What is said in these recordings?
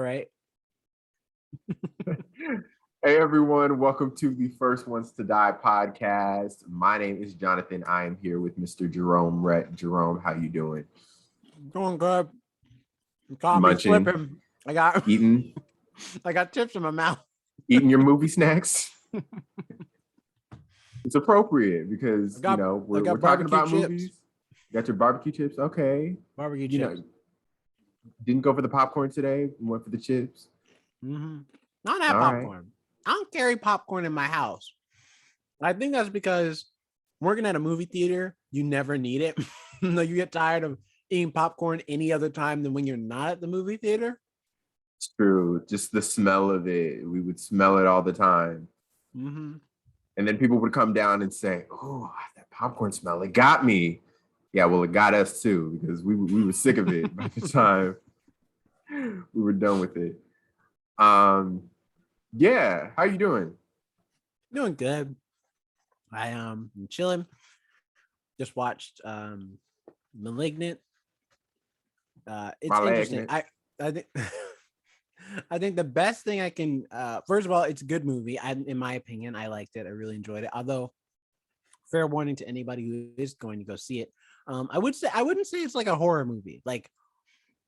right? Hey everyone, welcome to the First Ones to Die podcast. My name is Jonathan. I am here with Mr. Jerome. Jerome, how you doing? Doing good. Caught me Munching, slipping. I got eating, I got chips in my mouth. eating your movie snacks. It's appropriate because I we're got talking barbecue about chips. movies. Got your barbecue chips, okay? Barbecue You chips. know, didn't go for the popcorn today. Went for the chips. Not that All right. popcorn. I don't carry popcorn in my house. I think that's because working at a movie theater, you never need it. No, you get tired of eating popcorn any other time than when you're not at the movie theater. It's true. Just the smell of it. We would smell it all the time. And then people would come down and say, "Oh, that popcorn smell, it got me." Yeah, well, it got us too, because we were sick of it by the time we were done with it. Yeah, how you doing? Doing good. I'm chilling. Just watched Malignant. It's interesting. Malignant. I think I think the best thing I can first of all, it's a good movie. In my opinion, I liked it. I really enjoyed it. Although, fair warning to anybody who is going to go see it. I wouldn't say it's like a horror movie. Like,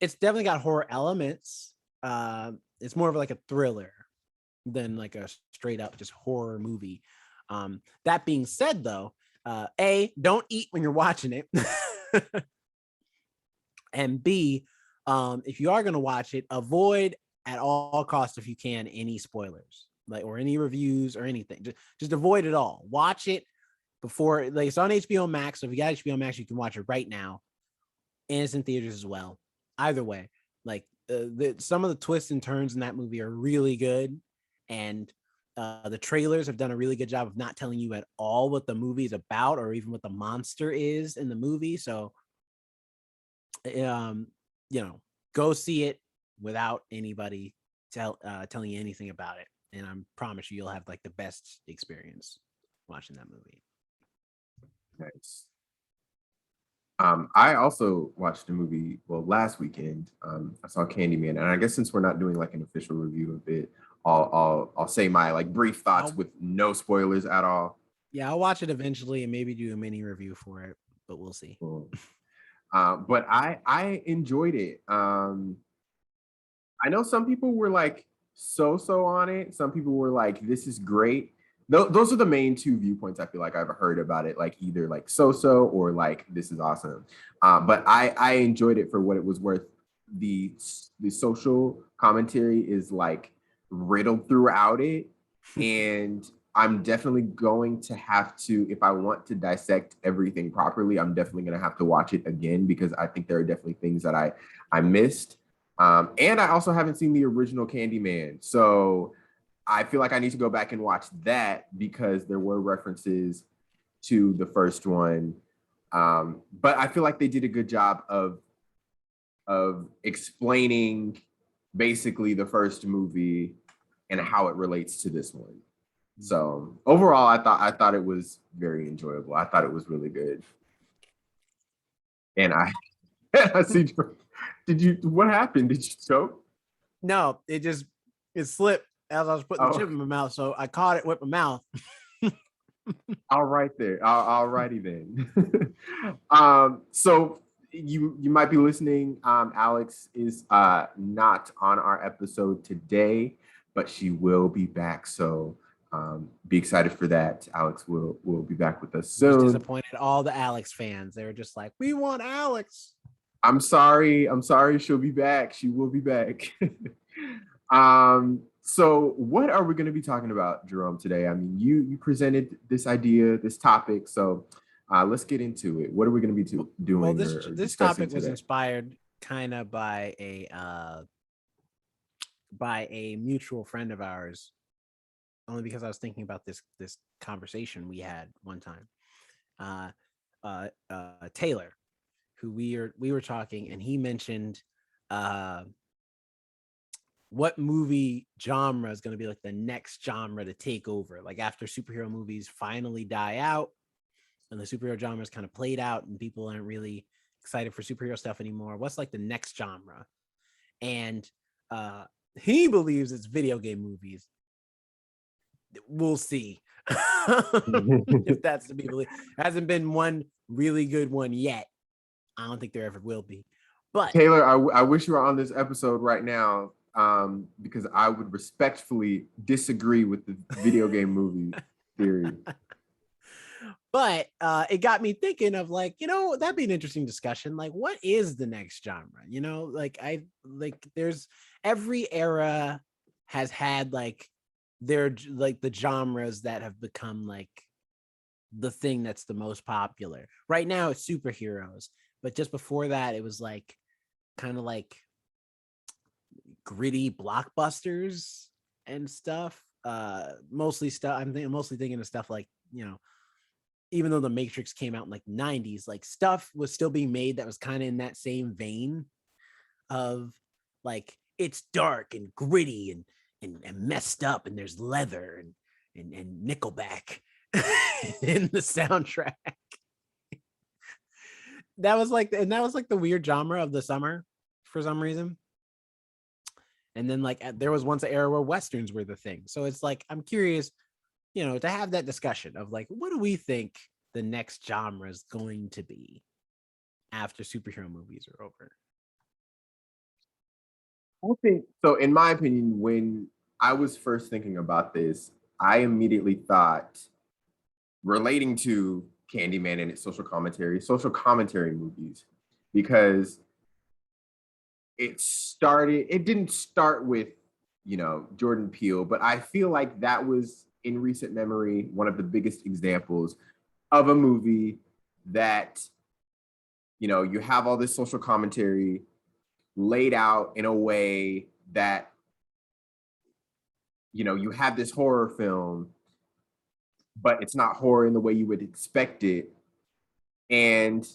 it's definitely got horror elements. It's more of like a thriller than like a straight up just horror movie. That being said, though, don't eat when you're watching it. And B, if you are going to watch it, avoid at all costs, if you can, any spoilers, like, or any reviews or anything. Just avoid it all. Watch it before, like, it's on HBO Max. So if you got HBO Max, you can watch it right now. And it's in theaters as well. Either way, like, some of the twists and turns in that movie are really good. And the trailers have done a really good job of not telling you at all what the movie is about or even what the monster is in the movie. So, go see it without anybody telling you anything about it. And I promise you'll have like the best experience watching that movie. Nice. I also watched a movie, well, last weekend. I saw Candyman, and I guess since we're not doing like an official review of it, I'll say my like brief thoughts with no spoilers at all. Yeah, I'll watch it eventually and maybe do a mini review for it, but we'll see. Cool. But I enjoyed it. I know some people were like so on it. Some people were like, "This is great." Those are the main two viewpoints I feel like I've heard about it. Like either like so or like this is awesome. But I enjoyed it for what it was worth. The social commentary is like riddled throughout it, and I'm definitely going to have to, if I want to dissect everything properly, I'm definitely going to have to watch it again, because I think there are definitely things that I missed. And I also haven't seen the original Candyman. So I feel like I need to go back and watch that, because there were references to the first one. But I feel like they did a good job of explaining basically the first movie and how it relates to this one. So overall, I thought it was very enjoyable. I thought it was really good. And I see. What happened? Did you choke? No, it slipped as I was putting the chip in my mouth. So I caught it with my mouth. All right there. All righty then. So you might be listening. Alex is not on our episode today, but she will be back. So be excited for that. Alex will be back with us soon. Just disappointed all the Alex fans. They were just like, "We want Alex." I'm sorry. She'll be back. She will be back. So what are we going to be talking about, Jerome, today? I mean, you presented this idea, this topic. So let's get into it. What are we going to be doing? Well, this topic was inspired kind of by a mutual friend of ours, only because I was thinking about this conversation we had one time. Taylor, who we were talking, and he mentioned what movie genre is going to be like the next genre to take over, like after superhero movies finally die out and the superhero genre is kind of played out and people aren't really excited for superhero stuff anymore. What's like the next genre? And He believes it's video game movies. We'll see. If that's to be believed. Hasn't been one really good one yet. I don't think there ever will be. But Taylor, I wish you were on this episode right now, because I would respectfully disagree with the video game movie theory. But it got me thinking of like, that'd be an interesting discussion. Like, what is the next genre? There's every era has had like their like the genres that have become like the thing that's the most popular. Right now it's superheroes, but just before that it was like kind of like gritty blockbusters and stuff. Mostly stuff. Mostly thinking of stuff like, even though the Matrix came out in like 90s, like stuff was still being made that was kind of in that same vein of like it's dark and gritty and messed up, and there's leather and Nickelback in the soundtrack. That was like the weird genre of the summer for some reason. And then like there was once an era where Westerns were the thing. So it's like, I'm curious, to have that discussion of like, what do we think the next genre is going to be after superhero movies are over? I think so. In my opinion, when I was first thinking about this, I immediately thought relating to Candyman and its social commentary movies, because it didn't start with, Jordan Peele, but I feel like that was in recent memory one of the biggest examples of a movie that, you have all this social commentary laid out in a way that, you have this horror film, but it's not horror in the way you would expect it. And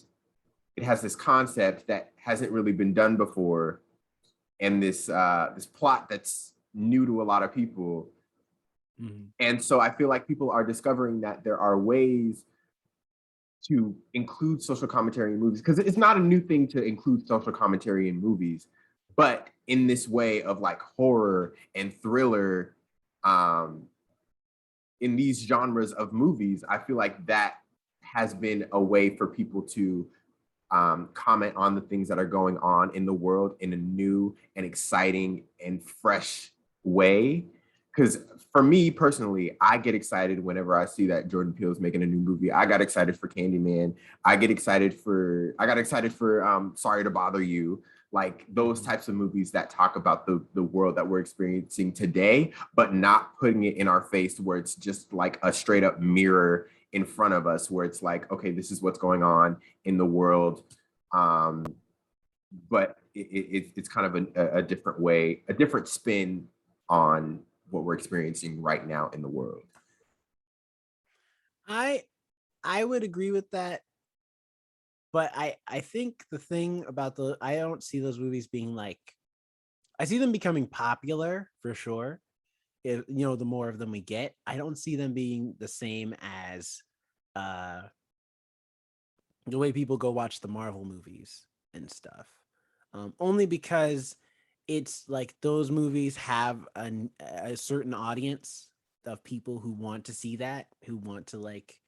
it has this concept that hasn't really been done before, and this plot that's new to a lot of people. Mm-hmm. And so I feel like people are discovering that there are ways to include social commentary in movies, because it's not a new thing to include social commentary in movies, but in this way of like horror and thriller, in these genres of movies, I feel like that has been a way for people to comment on the things that are going on in the world in a new and exciting and fresh way. Because for me personally, I get excited whenever I see that Jordan Peele is making a new movie. I got excited for Candyman. I got excited for Sorry to Bother You. Like those types of movies that talk about the world that we're experiencing today, but not putting it in our face where it's just like a straight up mirror in front of us, where it's like, okay, this is what's going on in the world. But it's kind of a different way, a different spin on what we're experiencing right now in the world. I would agree with that. But I think the thing about I don't see those movies being like, I see them becoming popular for sure. If, the more of them we get, I don't see them being the same as the way people go watch the Marvel movies and stuff. Only because it's like those movies have a certain audience of people who want to see that, who want to like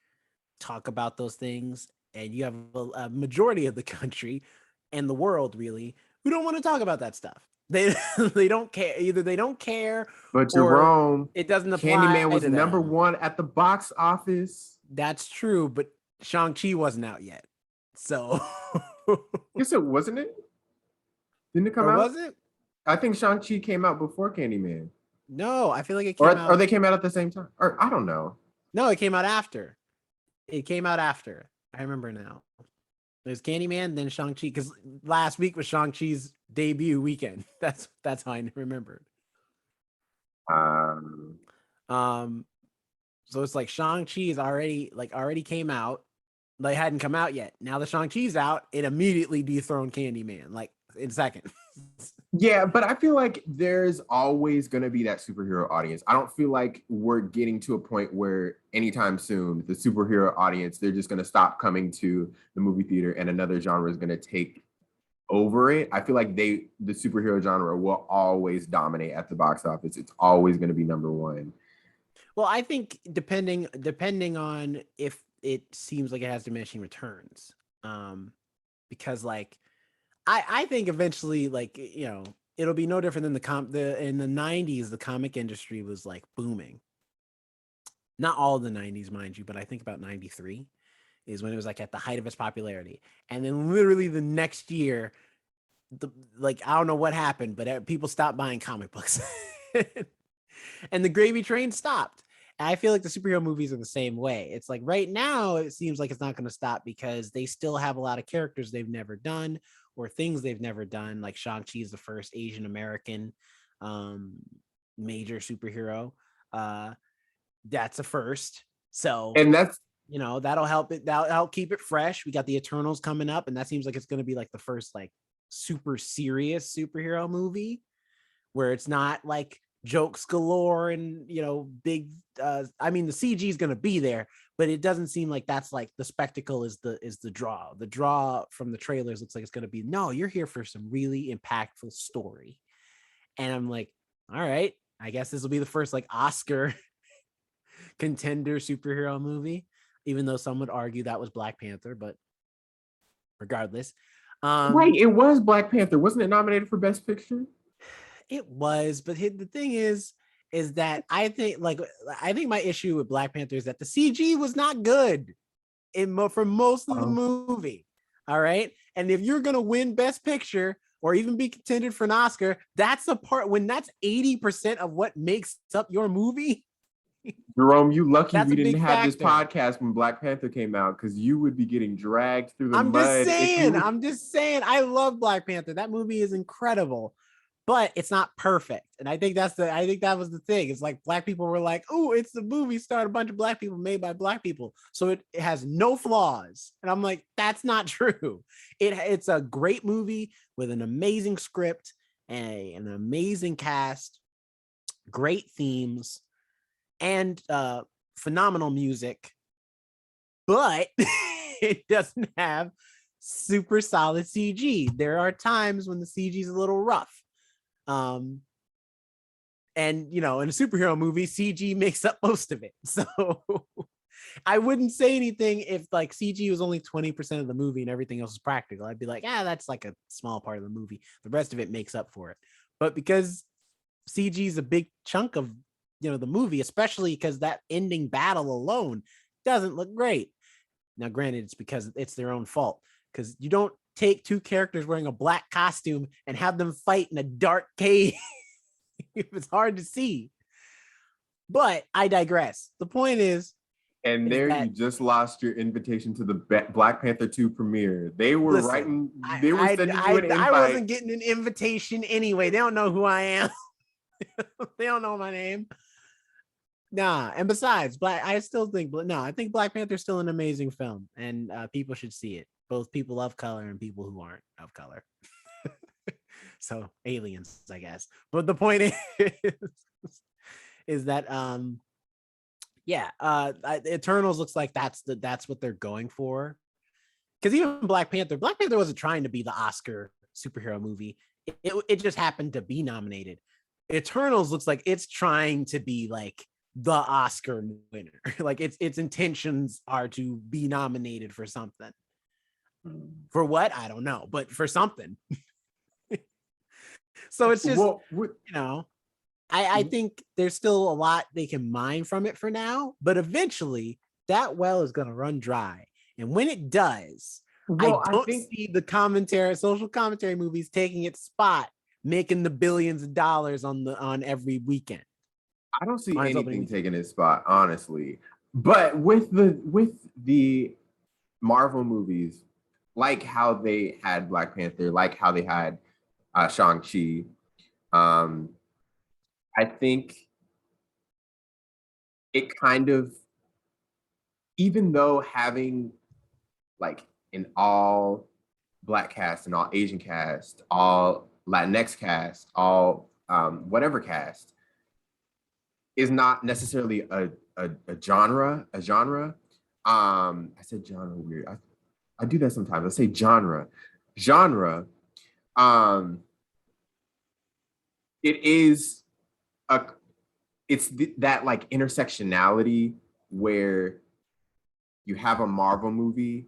talk about those things. And you have a majority of the country and the world really who don't want to talk about that stuff. They don't care. Either they don't care, but Jerome, it doesn't apply. Candyman was number one at the box office. That's true, but Shang-Chi wasn't out yet, so yes, it wasn't it. Didn't it come out? Was it? I think Shang-Chi came out before Candyman. No, I feel like it came out. Or they came out at the same time. Or I don't know. No, it came out after. I remember now. There's Candyman, then Shang-Chi, because last week was Shang-Chi's debut weekend. That's how I remembered. So it's like Shang-Chi is already came out. They hadn't come out yet. Now the Shang-Chi's out, it immediately dethroned Candyman, like in seconds. Yeah, but I feel like there's always going to be that superhero audience. I don't feel like we're getting to a point where anytime soon the superhero audience, they're just going to stop coming to the movie theater and another genre is going to take over it, I feel like the superhero genre will always dominate at the box office. It's always going to be number one. Well, I think depending on if it seems like it has diminishing returns, because like I think eventually, like, you know, it'll be no different than in the 90s. The comic industry was like booming. Not all of the 90s, mind you, but I think about 93 is when it was like at the height of its popularity. And then literally the next year, like, I don't know what happened, but people stopped buying comic books. And the gravy train stopped. And I feel like the superhero movies are the same way. It's like right now, it seems like it's not going to stop because they still have a lot of characters they've never done or things they've never done. Like Shang-Chi is the first Asian American major superhero. That's a first. So, and that's, you know, that'll help keep it fresh. We got the Eternals coming up, and that seems like it's going to be like the first like super serious superhero movie where it's not like jokes galore and, you know, big I mean, the CG is going to be there, but it doesn't seem like that's like the spectacle is the draw from the trailers. Looks like it's going to be, no, you're here for some really impactful story. And I'm like, all right, I guess this will be the first like Oscar contender superhero movie, even though some would argue that was Black Panther, but regardless. wait, it was Black Panther. Wasn't it nominated for Best Picture? It was, but the thing is that I think my issue with Black Panther is that the CG was not good for most of the movie. All right. And if you're going to win Best Picture or even be contended for an Oscar, that's the part when that's 80% of what makes up your movie. Jerome, you lucky That's we a didn't big have this factor. podcast when Black Panther came out, because you would be getting dragged through the I'm just mud. saying, I love Black Panther. That movie is incredible, but it's not perfect. And I think that was the thing. It's like Black people were like, oh, it's the movie starred a bunch of Black people made by Black people, so it has no flaws. And I'm like, that's not true. It's a great movie with an amazing script and an amazing cast, great themes, and phenomenal music, but it doesn't have super solid CG. There are times when the CG is a little rough. And, you know, in a superhero movie, CG makes up most of it. So I wouldn't say anything if like CG was only 20% of the movie and everything else is practical. I'd be like, that's like a small part of the movie. The rest of it makes up for it. But because CG is a big chunk of, you know, the movie, especially because that ending battle alone doesn't look great. Now, granted, it's because it's their own fault, because you don't take two characters wearing a black costume and have them fight in a dark cave. It's hard to see. But I digress. The point is And that, you just lost your invitation to the Black Panther 2 premiere. They were listen, they were sending you an invite. I wasn't getting an invitation anyway. They don't know who I am. They don't know my name. Nah, and besides, I think Black Panther is still an amazing film, and people should see it. Both people of color and people who aren't of color. So aliens, I guess. But the point is that Eternals looks like that's what they're going for. Because even Black Panther wasn't trying to be the Oscar superhero movie. It just happened to be nominated. Eternals looks like it's trying to be like the Oscar winner. Like its intentions are to be nominated for something. For what? I don't know, but for something. So it's just, you know, I think there's still a lot they can mine from it for now, but eventually that well is going to run dry. And when it does, I don't see the social commentary movies taking its spot, making the billions of dollars on every weekend. I don't see anything taking its spot, honestly. But with the Marvel movies, like how they had Black Panther, like how they had Shang-Chi, I think it kind of, even though having like an all Black cast, an all Asian cast, all Latinx cast, all whatever cast, is not necessarily a genre. I said genre weird. I do that sometimes. I say genre. Um, it is a that like intersectionality where you have a Marvel movie,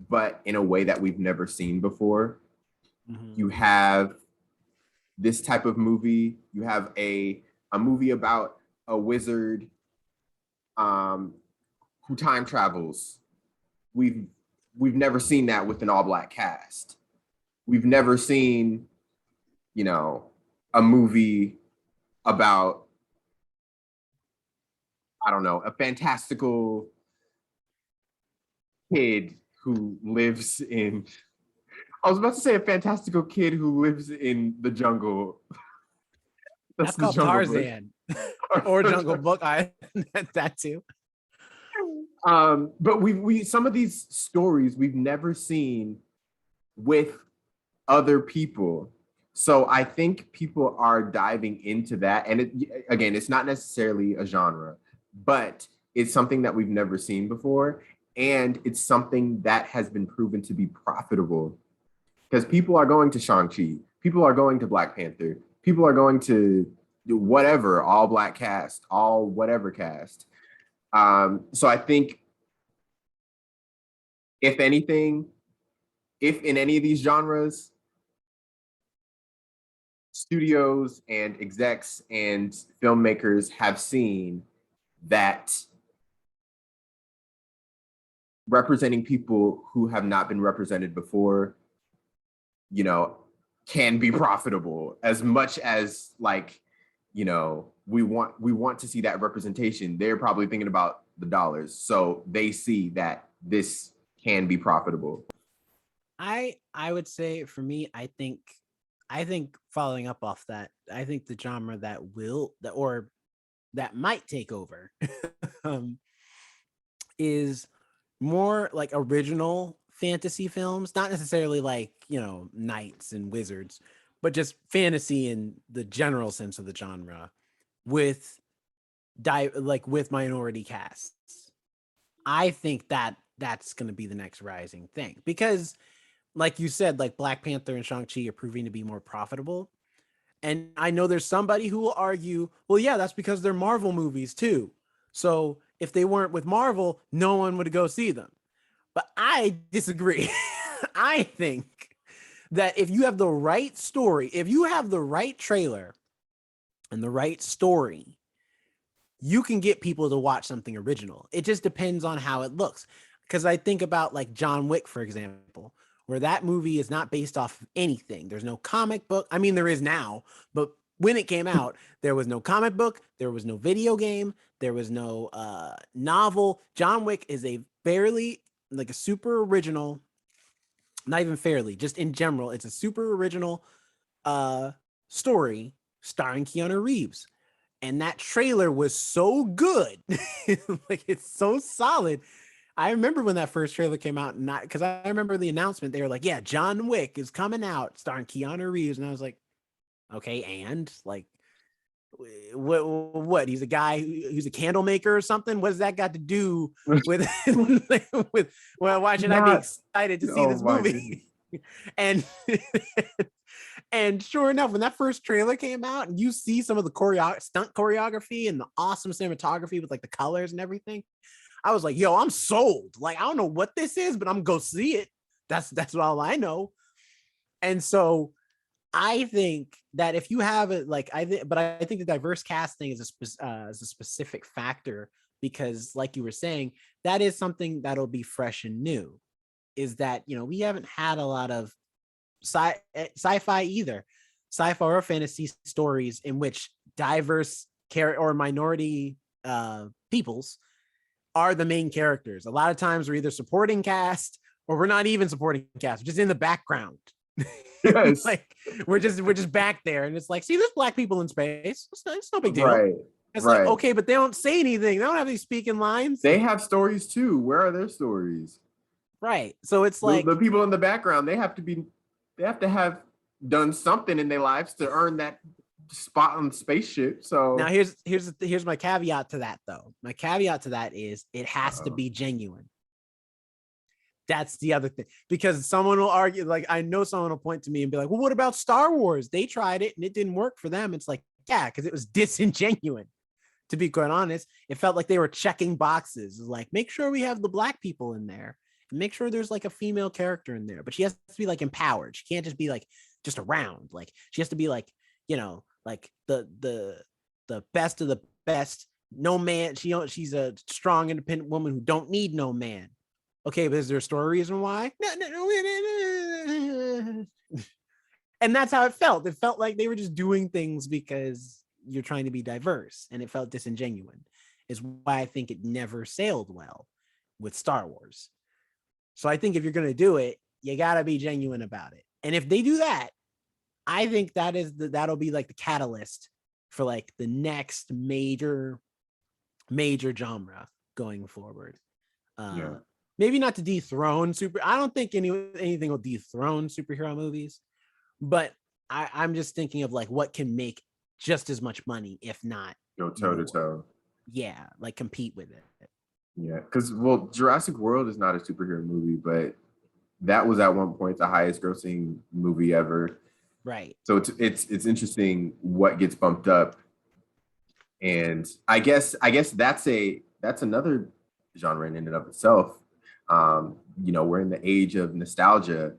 but in a way that we've never seen before. Mhm. You have this type of movie. You have a movie about a wizard who time travels. We've never seen that with an all black cast. We've never seen, you know, a movie about, I don't know, a fantastical kid who lives in, I was about to say a fantastical kid who lives in the jungle. That's That's the called Jungle Book. Tarzan or Jungle Book. I that too. But we some of these stories we've never seen with other people. So I think people are diving into that. And again, it's not necessarily a genre, but it's something that we've never seen before. And it's something that has been proven to be profitable because people are going to Shang-Chi, people are going to Black Panther, people are going to whatever, all black cast, all whatever cast. So I think, if anything, if in any of these genres, studios and execs and filmmakers have seen that representing people who have not been represented before, you know, can be profitable as much as like, you know, we want to see that representation. They're probably thinking about the dollars. So they see that this can be profitable. I would say for me, I think following up off that, I think the genre that will that or that might take over um, is more like original fantasy films, not necessarily like, you know, knights and wizards, but just fantasy in the general sense of the genre with like with minority casts. I think that that's going to be the next rising thing because like you said, like Black Panther and Shang-Chi are proving to be more profitable. And I know there's somebody who will argue, well, yeah, that's because they're Marvel movies too. So if they weren't with Marvel, no one would go see them. But I disagree. I think that if you have the right story, if you have the right trailer and the right story, you can get people to watch something original. It just depends on how it looks. Because I think about like John Wick, for example, where that movie is not based off of anything. There's no comic book. I mean, there is now, but when it came out, there was no comic book, there was no video game, there was no novel. John Wick is a fairly like a super original, not even fairly, just in general, it's a super original uh story starring Keanu Reeves. And that trailer was so good. Like it's so solid. I remember when that first trailer came out, not because I remember the announcement. They were like, "Yeah, John Wick is coming out, starring Keanu Reeves," and I was like, "Okay, and like, what? What? He's a guy who's a candle maker or something. What does that got to do with with? Well, why should I be Not, excited to see oh this my goodness. movie?" And and sure enough, when that first trailer came out, and you see some of the stunt choreography and the awesome cinematography with like the colors and everything, I was like, "Yo, I'm sold." Like, I don't know what this is, but I'm gonna go see it. That's all I know. And so I think that if you have it, like but I think the diverse casting is a specific factor because, like you were saying, that is something that'll be fresh and new. Is that, you know, we haven't had a lot of sci-fi either, sci-fi or fantasy stories in which diverse or minority peoples are the main characters. A lot of times we're either supporting cast or we're not even supporting cast, we're just in the background. Yes. Like we're just back there, and it's like, see, there's black people in space. It's no big deal. Right. It's like, Right. okay, but they don't say anything. They don't have any speaking lines. They have stories too. Where are their stories? Right. So it's The like, people in the background, they have to have done something in their lives to earn that spot on the spaceship. now So, here's my caveat to that though. My caveat to that is it has to uh, be genuine. That's the other thing, because someone will argue, like, I know someone will point to me and be like, well, what about Star Wars? They tried it and it didn't work for them. It's like, yeah, because it was disingenuous. To be quite honest, it felt like they were checking boxes. Like, make sure we have the black people in there and make sure there's like a female character in there, but she has to be like empowered. She can't just be like just around. Like, she has to be like, like the best of the best. No man. She's a strong, independent woman who don't need no man. Okay, but is there a story reason why? No. And that's how it felt. It felt like they were just doing things because you're trying to be diverse, and it felt disingenuous. Is why I think it never sailed well with Star Wars. So I think if you're going to do it, you got to be genuine about it. And if they do that, I think that'll be like the catalyst for like the next major genre going forward. Maybe not to dethrone I don't think anything will dethrone superhero movies, but I'm just thinking of like what can make just as much money, if not go toe to toe. Yeah, like compete with it. Yeah, because Jurassic World is not a superhero movie, but that was at one point the highest grossing movie ever. Right. So it's interesting what gets bumped up, and I guess that's another genre in and of itself. We're in the age of nostalgia,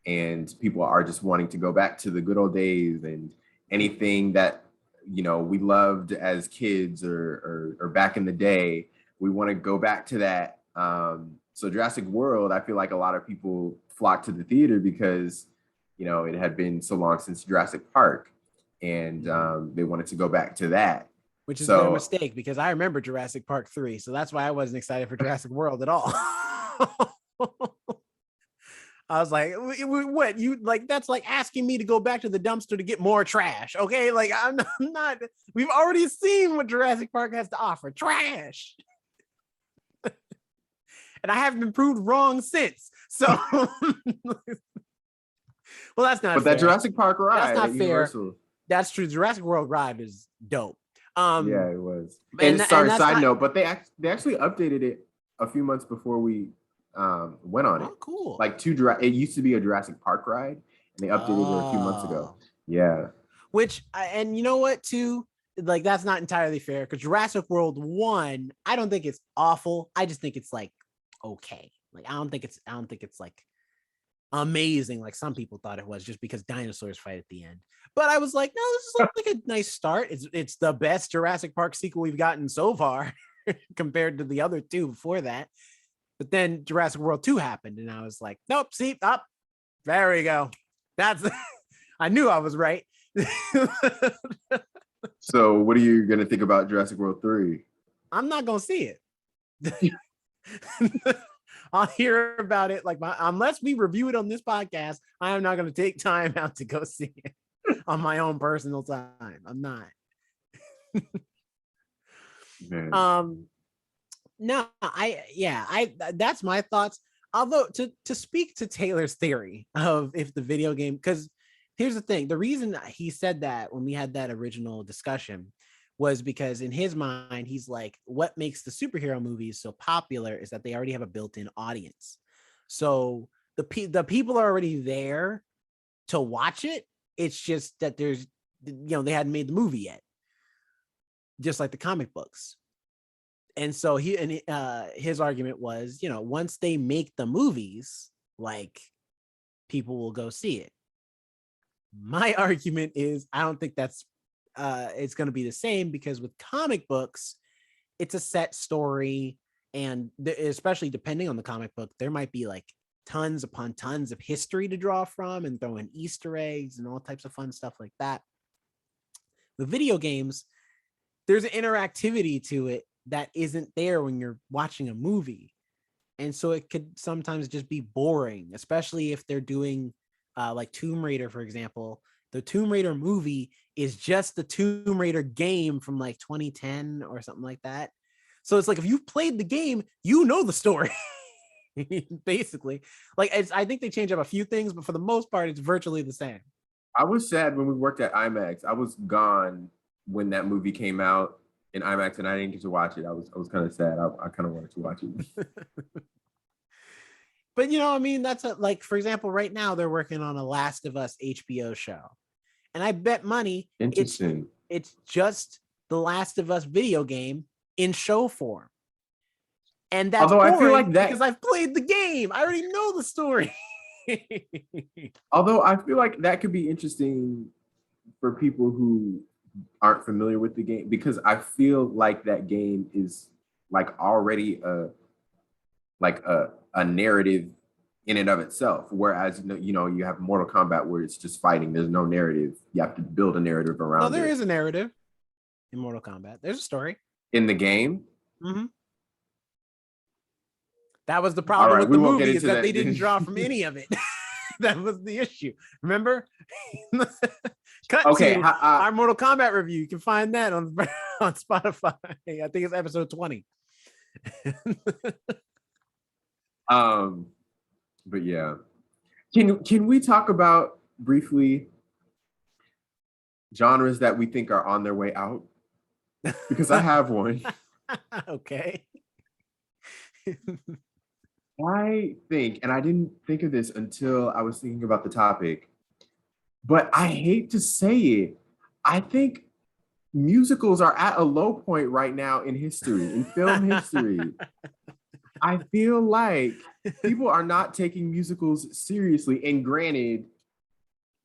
and people are just wanting to go back to the good old days and anything that we loved as kids or back in the day. We want to go back to that. So Jurassic World, I feel like a lot of people flocked to the theater because it had been so long since Jurassic Park, and they wanted to go back to that. Which is their mistake, because I remember Jurassic Park 3, so that's why I wasn't excited for Jurassic World at all. I was like, what? You like, that's like asking me to go back to the dumpster to get more trash. Okay. Like, I'm not, we've already seen what Jurassic Park has to offer. Trash. And I haven't been proved wrong since. So, well, that's not But fair. That Jurassic Park ride, that's not fair. Universal. That's true. Jurassic World ride is dope. Yeah, it was. And side note, but they actually updated it a few months before we went on it. Cool. Like it used to be a Jurassic Park ride, and they updated it a few months ago. Yeah. Which, and you know what, too? Like, that's not entirely fair, because Jurassic World 1, I don't think it's awful. I just think it's like okay. Like, I don't think it's like amazing like some people thought it was, just because dinosaurs fight at the end. But I was like, no, this is like a nice start. It's the best Jurassic Park sequel we've gotten so far compared to the other two before that. But then Jurassic World 2 happened, and I was like, nope, see, up. There we go. That's I knew I was right. So what are you gonna think about Jurassic World 3? I'm not gonna see it. I'll hear about it unless we review it on this podcast. I am not going to take time out to go see it on my own personal time. I'm not. No, that's my thoughts. Although to speak to Taylor's theory of if the video game, because here's the thing, the reason he said that when we had that original discussion was because in his mind, he's like, what makes the superhero movies so popular is that they already have a built-in audience. So the people are already there to watch it. It's just that there's, they hadn't made the movie yet, just like the comic books. And so his argument was, once they make the movies, like, people will go see it. My argument is, I don't think that's it's going to be the same, because with comic books, it's a set story, and especially depending on the comic book, there might be like tons upon tons of history to draw from and throw in Easter eggs and all types of fun stuff like that. The video games, there's an interactivity to it that isn't there when you're watching a movie. And so it could sometimes just be boring, especially if they're doing like Tomb Raider, for example. The Tomb Raider movie is just the Tomb Raider game from like 2010 or something like that. So it's like, if you've played the game, you know the story. Basically. Like, I think they change up a few things, but for the most part, it's virtually the same. I was sad when we worked at IMAX. I was gone when that movie came out in IMAX, and I didn't get to watch it. I was kind of sad. I kind of wanted to watch it. But I mean, that's like, for example, right now they're working on a Last of Us HBO show, and I bet money Interesting. it's just the Last of Us video game in show form. And that's Although I feel boring like that, because I've played the game. I already know the story. although I feel like that could be interesting for people who aren't familiar with the game, because I feel like that game is like already a narrative in and of itself. Whereas you have Mortal Kombat where it's just fighting. There's no narrative. You have to build a narrative around No, there it. is a narrative in Mortal Kombat. There's a story. In the game. Mm-hmm. That was the All problem right, with we the won't get movie, is into that they that. didn't draw from any of it. That was the issue. Remember? Cut Okay, to our Mortal Kombat review. You can find that on Spotify. I think it's episode 20. But yeah. Can we talk about briefly genres that we think are on their way out? Because I have one. Okay. I think, and I didn't think of this until I was thinking about the topic, but I hate to say it, I think musicals are at a low point right now in history, in film history. I feel like people are not taking musicals seriously. And granted,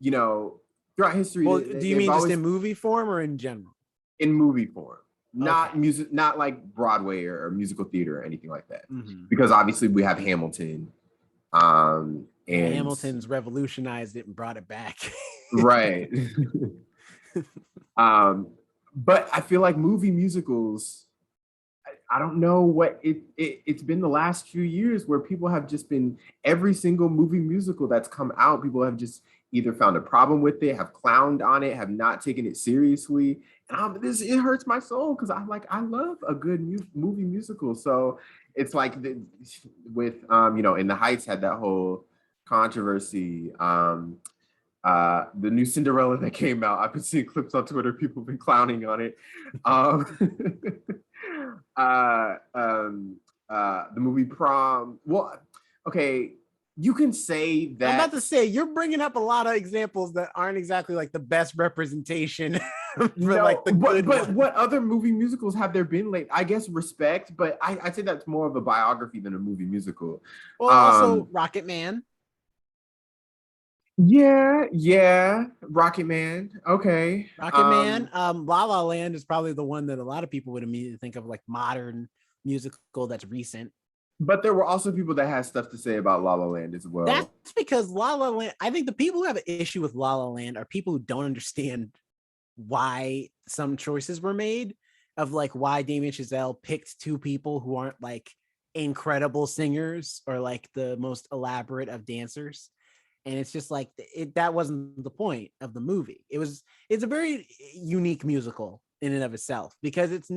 throughout history, Well, do you mean just in movie form or in general? In movie form, not Okay. music, not like Broadway or musical theater or anything like that. Mm-hmm. Because obviously we have Hamilton, and Hamilton's revolutionized it and brought it back. right. But I feel like movie musicals, I don't know what it's been the last few years where people have just been, every single movie musical that's come out, people have just either found a problem with it, have clowned on it, have not taken it seriously. And it hurts my soul because I love a good movie musical. So it's like with In the Heights had that whole controversy. The new Cinderella that came out, I've been seeing clips on Twitter, people have been clowning on it. The movie Prom. Well, okay, you can say that. I'm about to say, you're bringing up a lot of examples that aren't exactly like the best representation for like the good but ones. what other movie musicals have there been late? I guess Respect, but I'd say that's more of a biography than a movie musical. Well, also Rocket Man. Yeah, Rocket Man. Okay. Rocket Man. La La Land is probably the one that a lot of people would immediately think of, like modern musical that's recent. But there were also people that had stuff to say about La La Land as well. That's because La La Land, I think the people who have an issue with La La Land are people who don't understand why some choices were made, of like why Damien Chazelle picked two people who aren't like incredible singers or like the most elaborate of dancers. And it's just like that wasn't the point of the movie. It's a very unique musical in and of itself, because it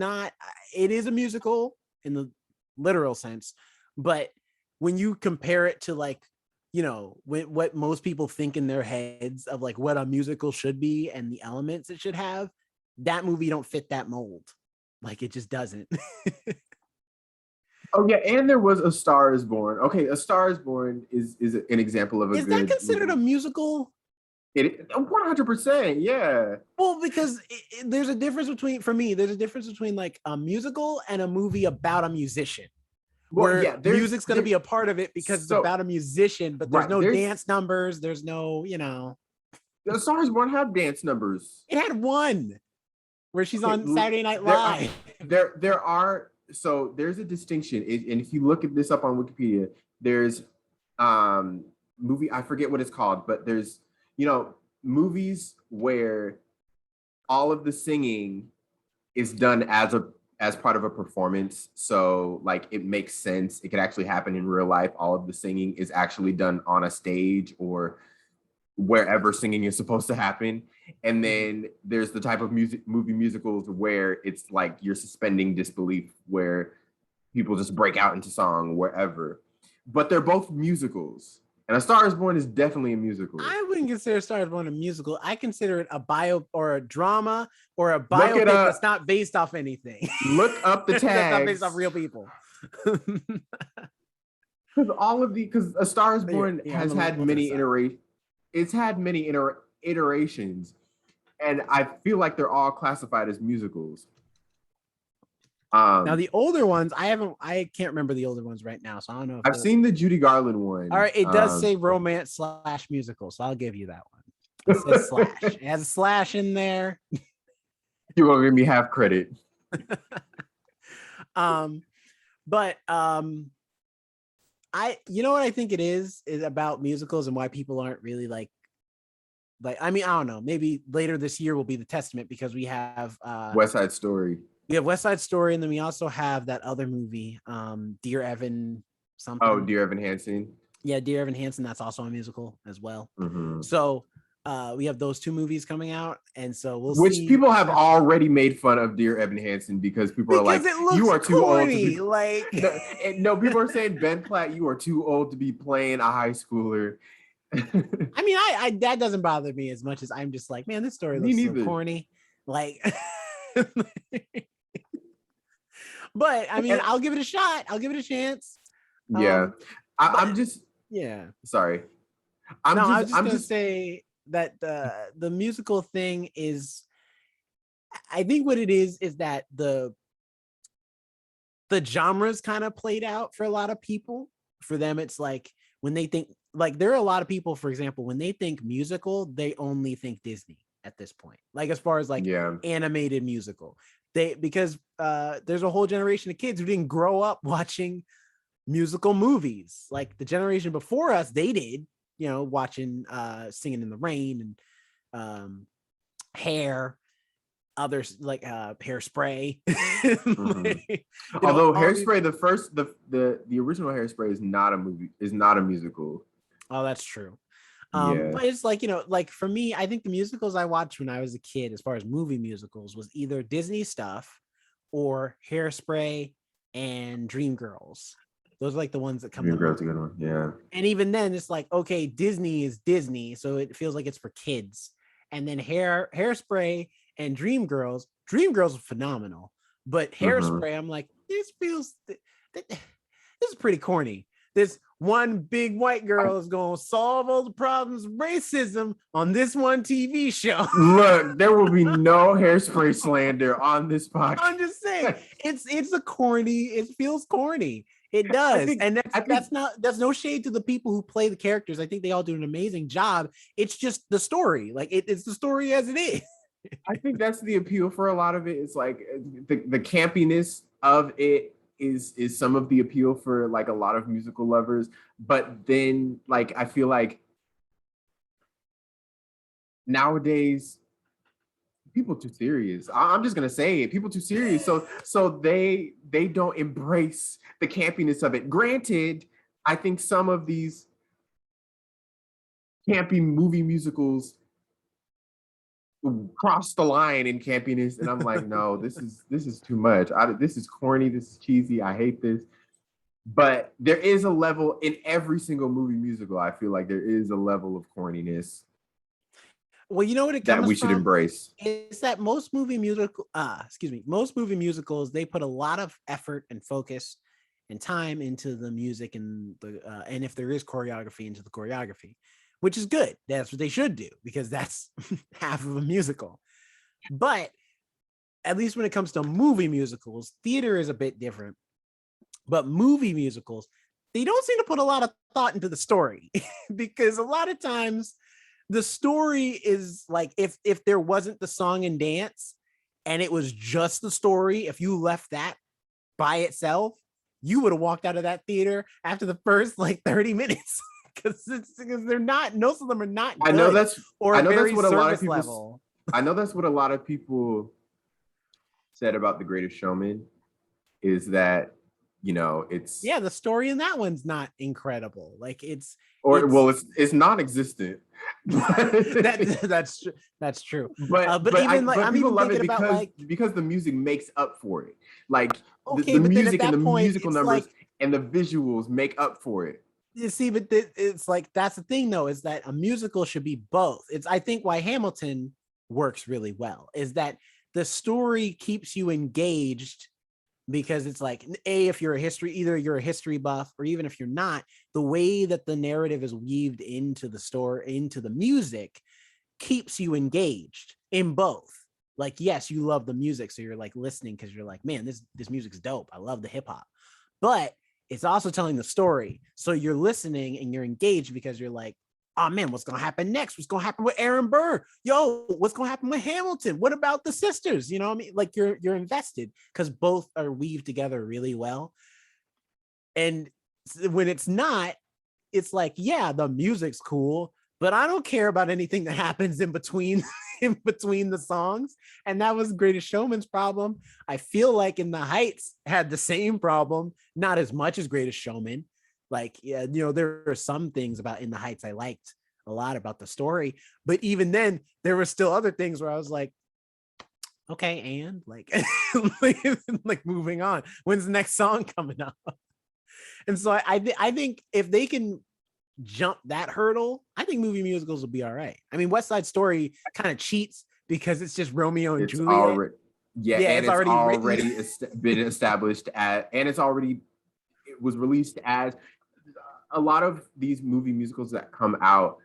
is a musical in the literal sense, but when you compare it to like, what most people think in their heads of like what a musical should be and the elements it should have, that movie don't fit that mold. Like it just doesn't. Oh yeah, and there was A Star Is Born. Okay, A Star Is Born is an example of a. Is that considered movie. A musical? It 100%, yeah. Well, because there's a difference between, for me, there's a difference between like a musical and a movie about a musician. Well, where music's going to be a part of it because it's about a musician, but there's no dance numbers. There's no, The Star Is Born had dance numbers. It had one where she's on Saturday Night Live. There are. So there's a distinction, and if you look at this up on Wikipedia, there's movie, I forget what it's called, but there's movies where all of the singing is done as part of a performance. So like it makes sense. It could actually happen in real life. All of the singing is actually done on a stage or wherever singing is supposed to happen. And then there's the type of movie musicals where it's like you're suspending disbelief, where people just break out into song wherever. But they're both musicals. And A Star Is Born is definitely a musical. I wouldn't consider A Star Is Born a musical. I consider it a bio or a drama or a biopic that's not based off anything. Look up the tags. That's not based off real people. Because A Star Is Born Yeah, has had many iterations. It's had many iterations, and I feel like they're all classified as musicals. Now the older ones, I can't remember the older ones right now, so I don't know if I've seen the Judy Garland one. All right, it does say romance / musical, so I'll give you that one. It says slash. It has a slash in there. You won't give me half credit. But you know what I think it is about musicals and why people aren't really like I mean, I don't know, maybe later this year will be the testament, because we have West Side Story. We have West Side Story, and then we also have that other movie, Dear Evan something. Oh, Dear Evan Hansen. Yeah, Dear Evan Hansen, that's also a musical as well. Mm-hmm. So we have those two movies coming out, and so we'll Which see. People have already made fun of Dear Evan Hansen because people are like, you are too old to be like. No, people are saying, Ben Platt, you are too old to be playing a high schooler. I mean, I that doesn't bother me as much as I'm just like, man, this story looks so corny. Like, but I mean, I'll give it a shot. I'll give it a chance. Yeah. I'm just sorry. I was just gonna say that the musical thing is, I think what it is that the genres kind of played out for a lot of people. For them, it's like when they think, like, there are a lot of people, for example, when they think musical, they only think Disney at this point. Like, as far as like animated musical, because there's a whole generation of kids who didn't grow up watching musical movies. Like the generation before us, they did, watching Singing in the Rain and Hair, others like Hairspray. Mm-hmm. Although Hairspray, the original Hairspray is not a movie, is not a musical. Oh, that's true. But it's like, like for me, I think the musicals I watched when I was a kid, as far as movie musicals, was either Disney stuff or Hairspray and Dreamgirls. Those are like the ones that come. Dreamgirls a good one, yeah. And even then, it's like, okay, Disney is Disney, so it feels like it's for kids. And then Hairspray and Dreamgirls are phenomenal, but Hairspray, I'm like, this is pretty corny. This one big white girl is gonna solve all the problems of racism on this one TV show. Look, there will be no Hairspray slander on this podcast. I'm just saying, it's a corny. It feels corny. It does, and that's no shade to the people who play the characters. I think they all do an amazing job. It's just the story, like it's the story as it is. I think that's the appeal for a lot of it. It's like the campiness of it is some of the appeal for like a lot of musical lovers. But then, like, I feel like nowadays people too serious. I'm just gonna say it. People too serious. So they don't embrace the campiness of it. Granted, I think some of these campy movie musicals cross the line in campiness, and I'm like, no, this is too much. This is corny. This is cheesy. I hate this. But there is a level in every single movie musical. I feel like there is a level of corniness. Well, you know what it comes that we should embrace. It's that most movie musicals, they put a lot of effort and focus and time into the music and and if there is choreography, into the choreography, which is good. That's what they should do, because that's half of a musical. But at least when it comes to movie musicals, theater is a bit different. But movie musicals, they don't seem to put a lot of thought into the story because a lot of times the story is like, if there wasn't the song and dance and it was just the story, if you left that by itself, you would have walked out of that theater after the first like 30 minutes. Because they're not, most of them are not good. I know that's what a lot of people. I know that's what a lot of people said about The Greatest Showman, is that, it's the story in that one's not incredible. Like it's non-existent. That's true. But people love it because the music makes up for it. Like the music and the musical numbers and the visuals make up for it. You see, but it's like, that's the thing though, is that a musical should be both. I think why Hamilton works really well is that the story keeps you engaged because it's like, if you're either you're a history buff, or even if you're not, the way that the narrative is weaved into the story, into the music, keeps you engaged in both. Like, yes, you love the music, so you're like listening because you're like, man, this music's dope. I love the hip hop, but it's also telling the story, so you're listening and you're engaged because you're like, oh man, what's gonna happen next? What's gonna happen with Aaron Burr? Yo, what's gonna happen with Hamilton? What about the sisters? You know what I mean? Like, you're invested because both are weaved together really well. And when it's not, it's like, yeah, the music's cool, but I don't care about anything that happens in between in between the songs. And that was Greatest Showman's problem. I feel like In the Heights had the same problem, not as much as Greatest Showman. Like, yeah, you know, there are some things about In the Heights I liked a lot about the story, but even then there were still other things where I was like, okay, and like, like moving on. When's the next song coming up? And so I think if they can jump that hurdle, I think movie musicals will be all right. I mean, West Side Story kind of cheats because it's just Romeo and Juliet. Already, yeah, Yeah, and it's already been established as, and it was released as, a lot of these movie musicals that come out,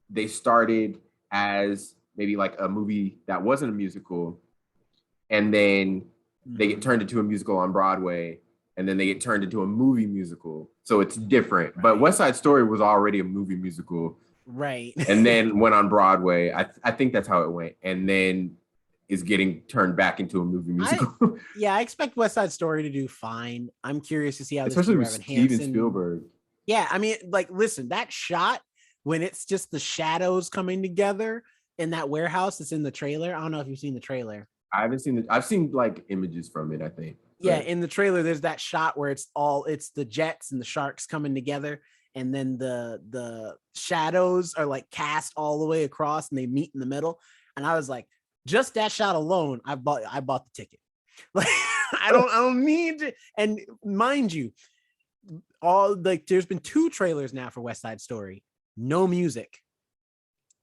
they started as maybe like a movie that wasn't a musical, and then they get turned into a musical on Broadway, and then they get turned into a movie musical. So it's different. Right. But West Side Story was already a movie musical. Right. And then went on Broadway. I think that's how it went. And then is getting turned back into a movie musical. I expect West Side Story to do fine. I'm curious to see how especially with Steven Spielberg. Yeah, I mean, like, listen, that shot when it's just the shadows coming together in that warehouse that's in the trailer. I don't know if you've seen the trailer. I haven't seen it. I've seen like images from it, I think. Yeah, in the trailer, there's that shot where it's the jets and the sharks coming together, and then the shadows are like cast all the way across, and they meet in the middle. And I was like, just that shot alone, I bought the ticket. Like, I don't need to. And mind you, there's been 2 trailers now for West Side Story, no music.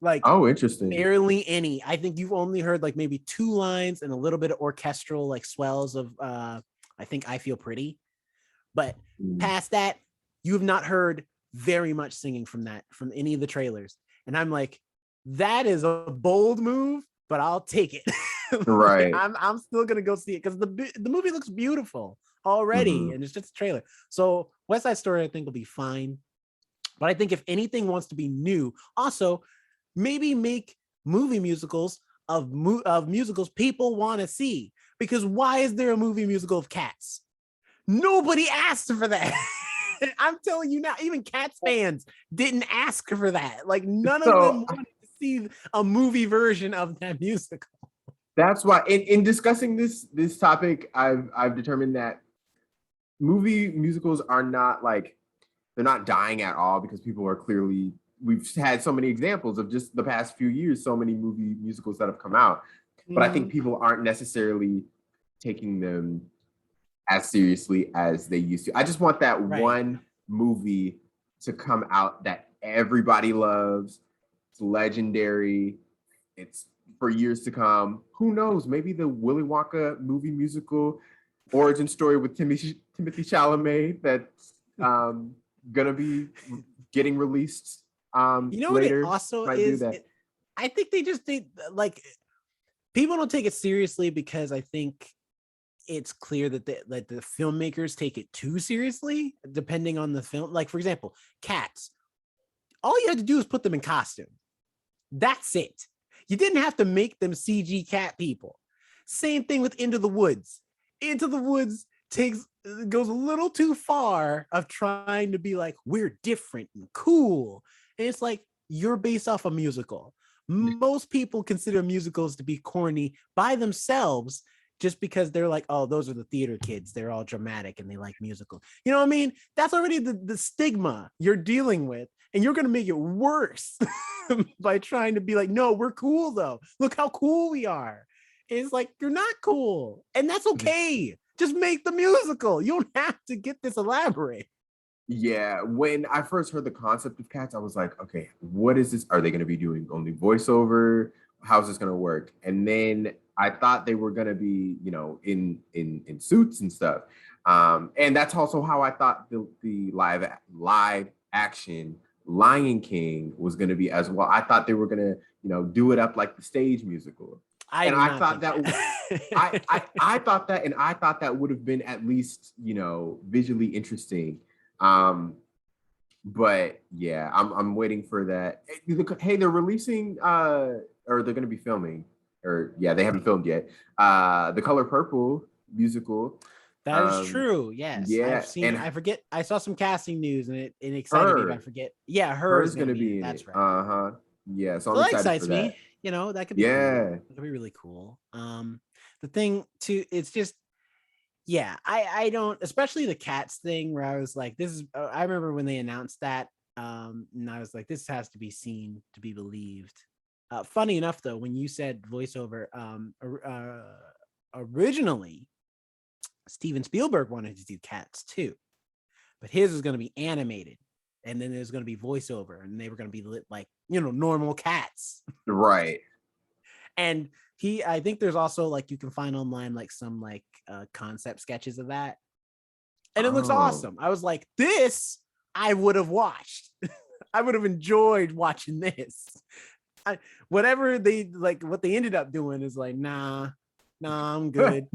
Like, oh, interesting. Barely any. I think you've only heard like maybe 2 lines and a little bit of orchestral like swells of I think I Feel Pretty. But past that, you've not heard very much singing from any of the trailers. And I'm like, that is a bold move, but I'll take it. Right. I'm still gonna go see it because the movie looks beautiful already, and it's just a trailer. So West Side Story, I think, will be fine. But I think if anything wants to be new, also maybe make movie musicals of musicals people want to see. Because why is there a movie musical of Cats? Nobody asked for that. I'm telling you now, even Cats fans didn't ask for that. Like, none of them wanted to see a movie version of that musical. That's why in discussing this topic, I've determined that movie musicals are not like, they're not dying at all, because people are clearly, we've had so many examples of just the past few years, so many movie musicals that have come out. But I think people aren't necessarily taking them as seriously as they used to. I just want that one movie to come out that everybody loves. It's legendary. It's for years to come. Who knows? Maybe the Willy Wonka movie musical origin story with Timothée Chalamet that's gonna be getting released you know later. What it also is? I think they just think like people don't take it seriously because I think it's clear that the filmmakers take it too seriously, depending on the film. Like, for example, Cats. All you had to do is put them in costume. That's it. You didn't have to make them CG cat people. Same thing with Into the Woods. Into the Woods goes a little too far of trying to be like, we're different and cool. And it's like, you're based off a musical. Most people consider musicals to be corny by themselves just because they're like, oh, those are the theater kids. They're all dramatic and they like musicals. You know what I mean? That's already the stigma you're dealing with. And you're going to make it worse by trying to be like, no, we're cool though. Look how cool we are. It's like, you're not cool. And that's okay. Just make the musical. You don't have to get this elaborate. Yeah, when I first heard the concept of Cats, I was like, okay, what is this? Are they going to be doing only voiceover? How's this going to work? And then I thought they were gonna be, you know, in suits and stuff. And that's also how I thought the live action Lion King was gonna be as well. I thought they were gonna, you know, do it up like the stage musical. I And did I not thought think that I thought that, and I thought that would have been at least, you know, visually interesting. But yeah, I'm waiting for that. Hey, they're releasing or they're gonna be filming, or yeah, they haven't filmed yet. The Color Purple musical. That is true. Yes, Yeah, I've seen. and I forget. I saw some casting news, and it excited me. But I her forget. Yeah, her is her's gonna gonna be in be it. in That's it. right. Uh-huh. Yeah, so So I'm that excited for excites me. that. You know, that could be cool. Yeah. That could be really cool. The thing too, it's just, yeah, I don't, especially the cats thing where I was like, this is. I remember when they announced that, and I was like, this has to be seen to be believed. Funny enough, though, when you said voiceover, originally Steven Spielberg wanted to do cats too, but his was going to be animated, and then there's going to be voiceover, and they were going to be lit like, you know, normal cats. Right. And I think there's also like, you can find online like some like concept sketches of that, and it looks Oh. awesome. I was like, this I would have watched. I would have enjoyed watching this. Whatever they like, what they ended up doing is like, nah, I'm good.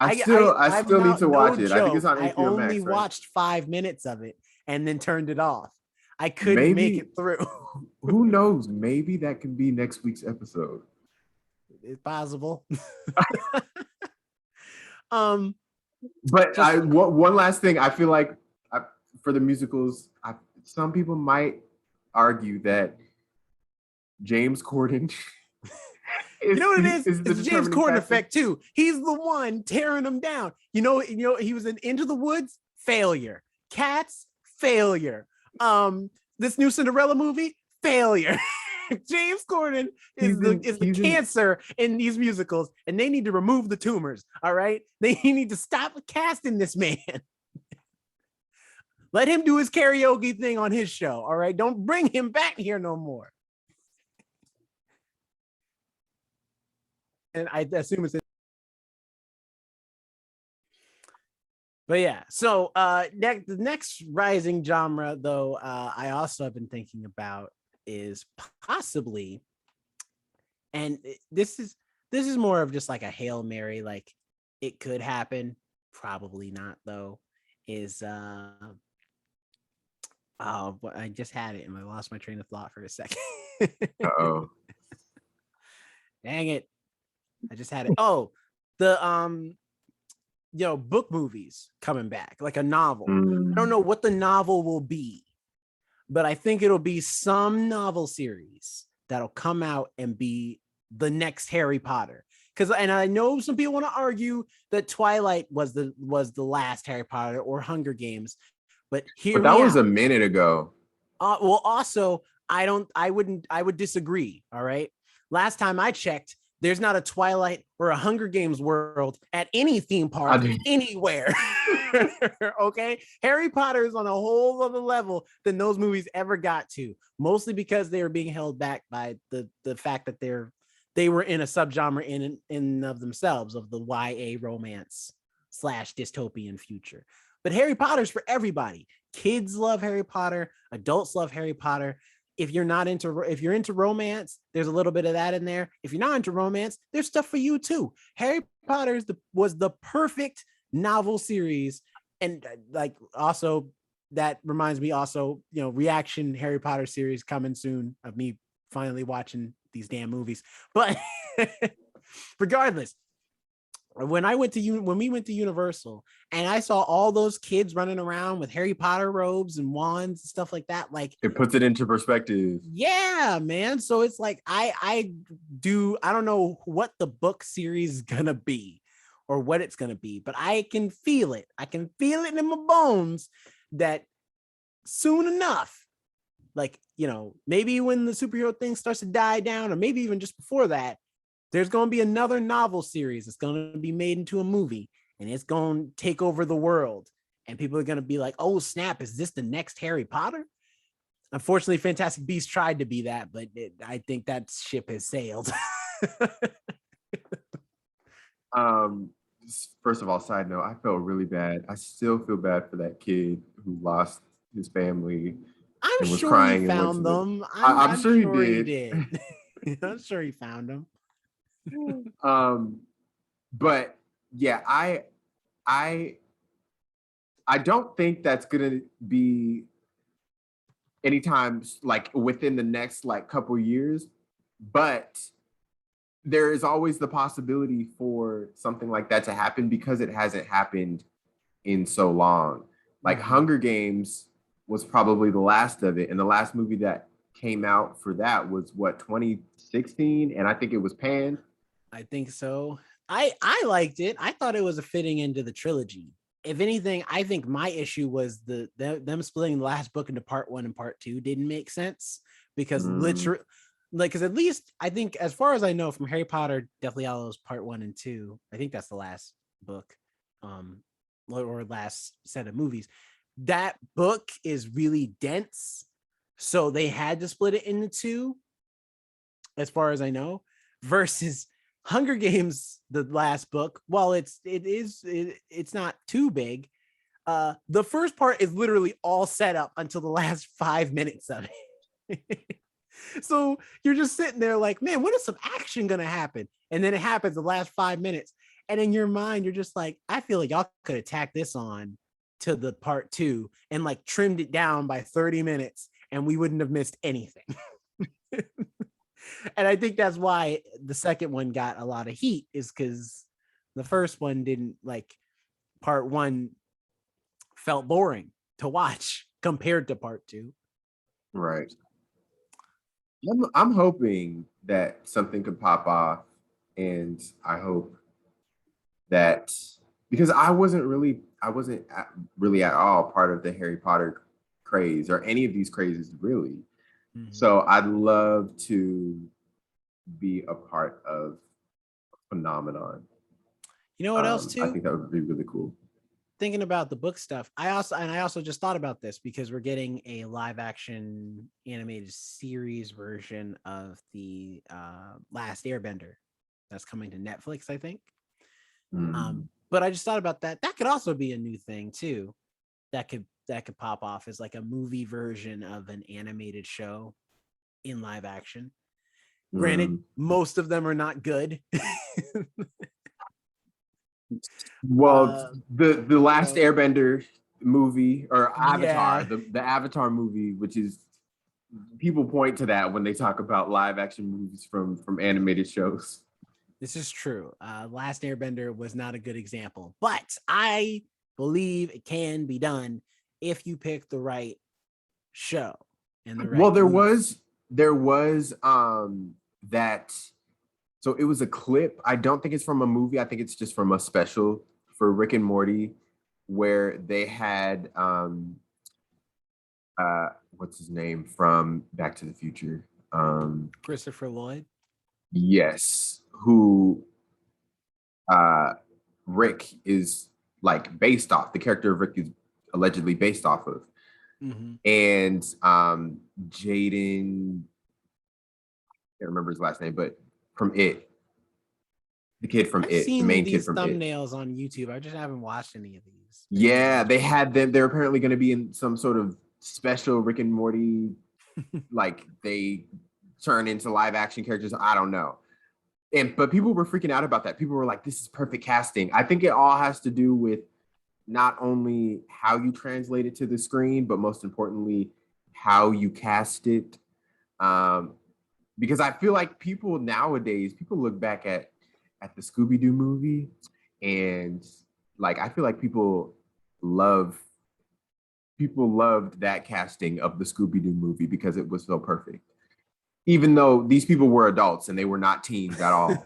I still need to watch no it. I think it's joke. on I HBO only Max, right? watched 5 minutes of it and then turned it off. I couldn't make Maybe it through. who knows? Maybe that can be next week's episode. It's possible. But just one last thing. I feel like for the musicals, some people might argue that James Corden you know what it is? is the It's the James determining Corden factor. effect too. He's the one tearing them down. You know, he was in Into the Woods, failure. Cats, failure. This new Cinderella movie, failure. James Corden is the cancer in these musicals, and they need to remove the tumors. All right, they need to stop casting this man. Let him do his karaoke thing on his show. All right, don't bring him back here no more. And I assume it's. But yeah, so the next rising genre, though, I also have been thinking about is possibly, and this is more of just like a Hail Mary, like it could happen, probably not though, is I just had it and I lost my train of thought for a second. Oh, dang it. I just had it. Oh, the book movies coming back, like a novel. I don't know what the novel will be, but I think it'll be some novel series that'll come out and be the next Harry Potter. And I know some people want to argue that Twilight was the last Harry Potter or Hunger Games, but that was a minute ago. Well, also, I would disagree. All right. Last time I checked, there's not a Twilight or a Hunger Games world at any theme park anywhere. Okay. Harry Potter is on a whole other level than those movies ever got to, mostly because they were being held back by the fact that they were in a subgenre in of themselves of the YA romance / dystopian future. But Harry Potter's for everybody. Kids love Harry Potter. Adults love Harry Potter. If you're into romance, there's a little bit of that in there. If you're not into romance, there's stuff for you too. Harry Potter was the perfect novel series. And like, also, that reminds me also, reaction Harry Potter series coming soon of me finally watching these damn movies. But regardless, when we went to Universal and I saw all those kids running around with Harry Potter robes and wands and stuff like that, like, it puts it into perspective. Yeah, man. So it's like, I don't know what the book series is gonna be or what it's gonna be, but I can feel it. I can feel it in my bones that soon enough, like, maybe when the superhero thing starts to die down, or maybe even just before that, there's going to be another novel series that's going to be made into a movie, and it's going to take over the world. And people are going to be like, oh, snap, is this the next Harry Potter? Unfortunately, Fantastic Beasts tried to be that, but I think that ship has sailed. First of all, side note, I felt really bad. I still feel bad for that kid who lost his family I'm and was sure he crying and went to found the. them. I'm I'm sure he sure he did. did. I'm sure he found them. But yeah, I I don't think that's gonna be anytime like within the next like couple years, but there is always the possibility for something like that to happen because it hasn't happened in so long. Like Hunger Games was probably the last of it, and the last movie that came out for that was what 2016, and I think it was panned. I think so. I liked it. I thought it was a fitting end to the trilogy. If anything, I think my issue was them splitting the last book into part 1 and part 2 didn't make sense because literally, like, because at least I think, as far as I know, from Harry Potter, Deathly Hallows part 1 and 2, I think that's the last book, or last set of movies. That book is really dense, so they had to split it into 2, as far as I know, versus Hunger Games, the last book. While it's not too big. The first part is literally all set up until the last 5 minutes of it. So you're just sitting there like, man, when is some action gonna happen? And then it happens the last 5 minutes, and in your mind, you're just like, I feel like y'all could have tacked this on to the part 2 and like trimmed it down by 30 minutes, and we wouldn't have missed anything. And I think that's why the second one got a lot of heat, is because the first one didn't, like, part 1 felt boring to watch compared to part 2. Right. I'm hoping that something could pop off, and I hope that because I wasn't really at all part of the Harry Potter craze or any of these crazes really. So I'd love to be a part of a phenomenon. You know what else I too? think that would be really cool. Thinking about the book stuff, I also just thought about this because we're getting a live action animated series version of the Last Airbender that's coming to Netflix, I think. But I just thought about that. That could also be a new thing too. That could pop off as like a movie version of an animated show in live action. Granted, most of them are not good. Well, the Last Airbender movie or Avatar, Yeah. the Avatar movie, which is people point to that when they talk about live action movies from animated shows. This is true. Last Airbender was not a good example, but I believe it can be done if you pick the right show and the right. Well, there was that. So it was a clip. I don't think it's from a movie. I think it's just from a special for Rick and Morty, where they had what's his name from Back to the Future? Christopher Lloyd. Yes, who Rick is like based off. The character of Rick is allegedly based off of. And Jaden, I can't remember his last name, but from It, the kid from It, the main kid from It. Thumbnails on YouTube. I just haven't watched any of these. Yeah, they had them. They're apparently going to be in some sort of special Rick and Morty, like they turn into live action characters. I don't know. But people were freaking out about that. People were like, this is perfect casting. I think it all has to do with not only how you translate it to the screen, but most importantly, how you cast it. Because I feel like people nowadays, people look back at the Scooby-Doo movie, and like I feel like people loved that casting of the Scooby-Doo movie because it was so perfect. Even though these people were adults and they were not teens at all.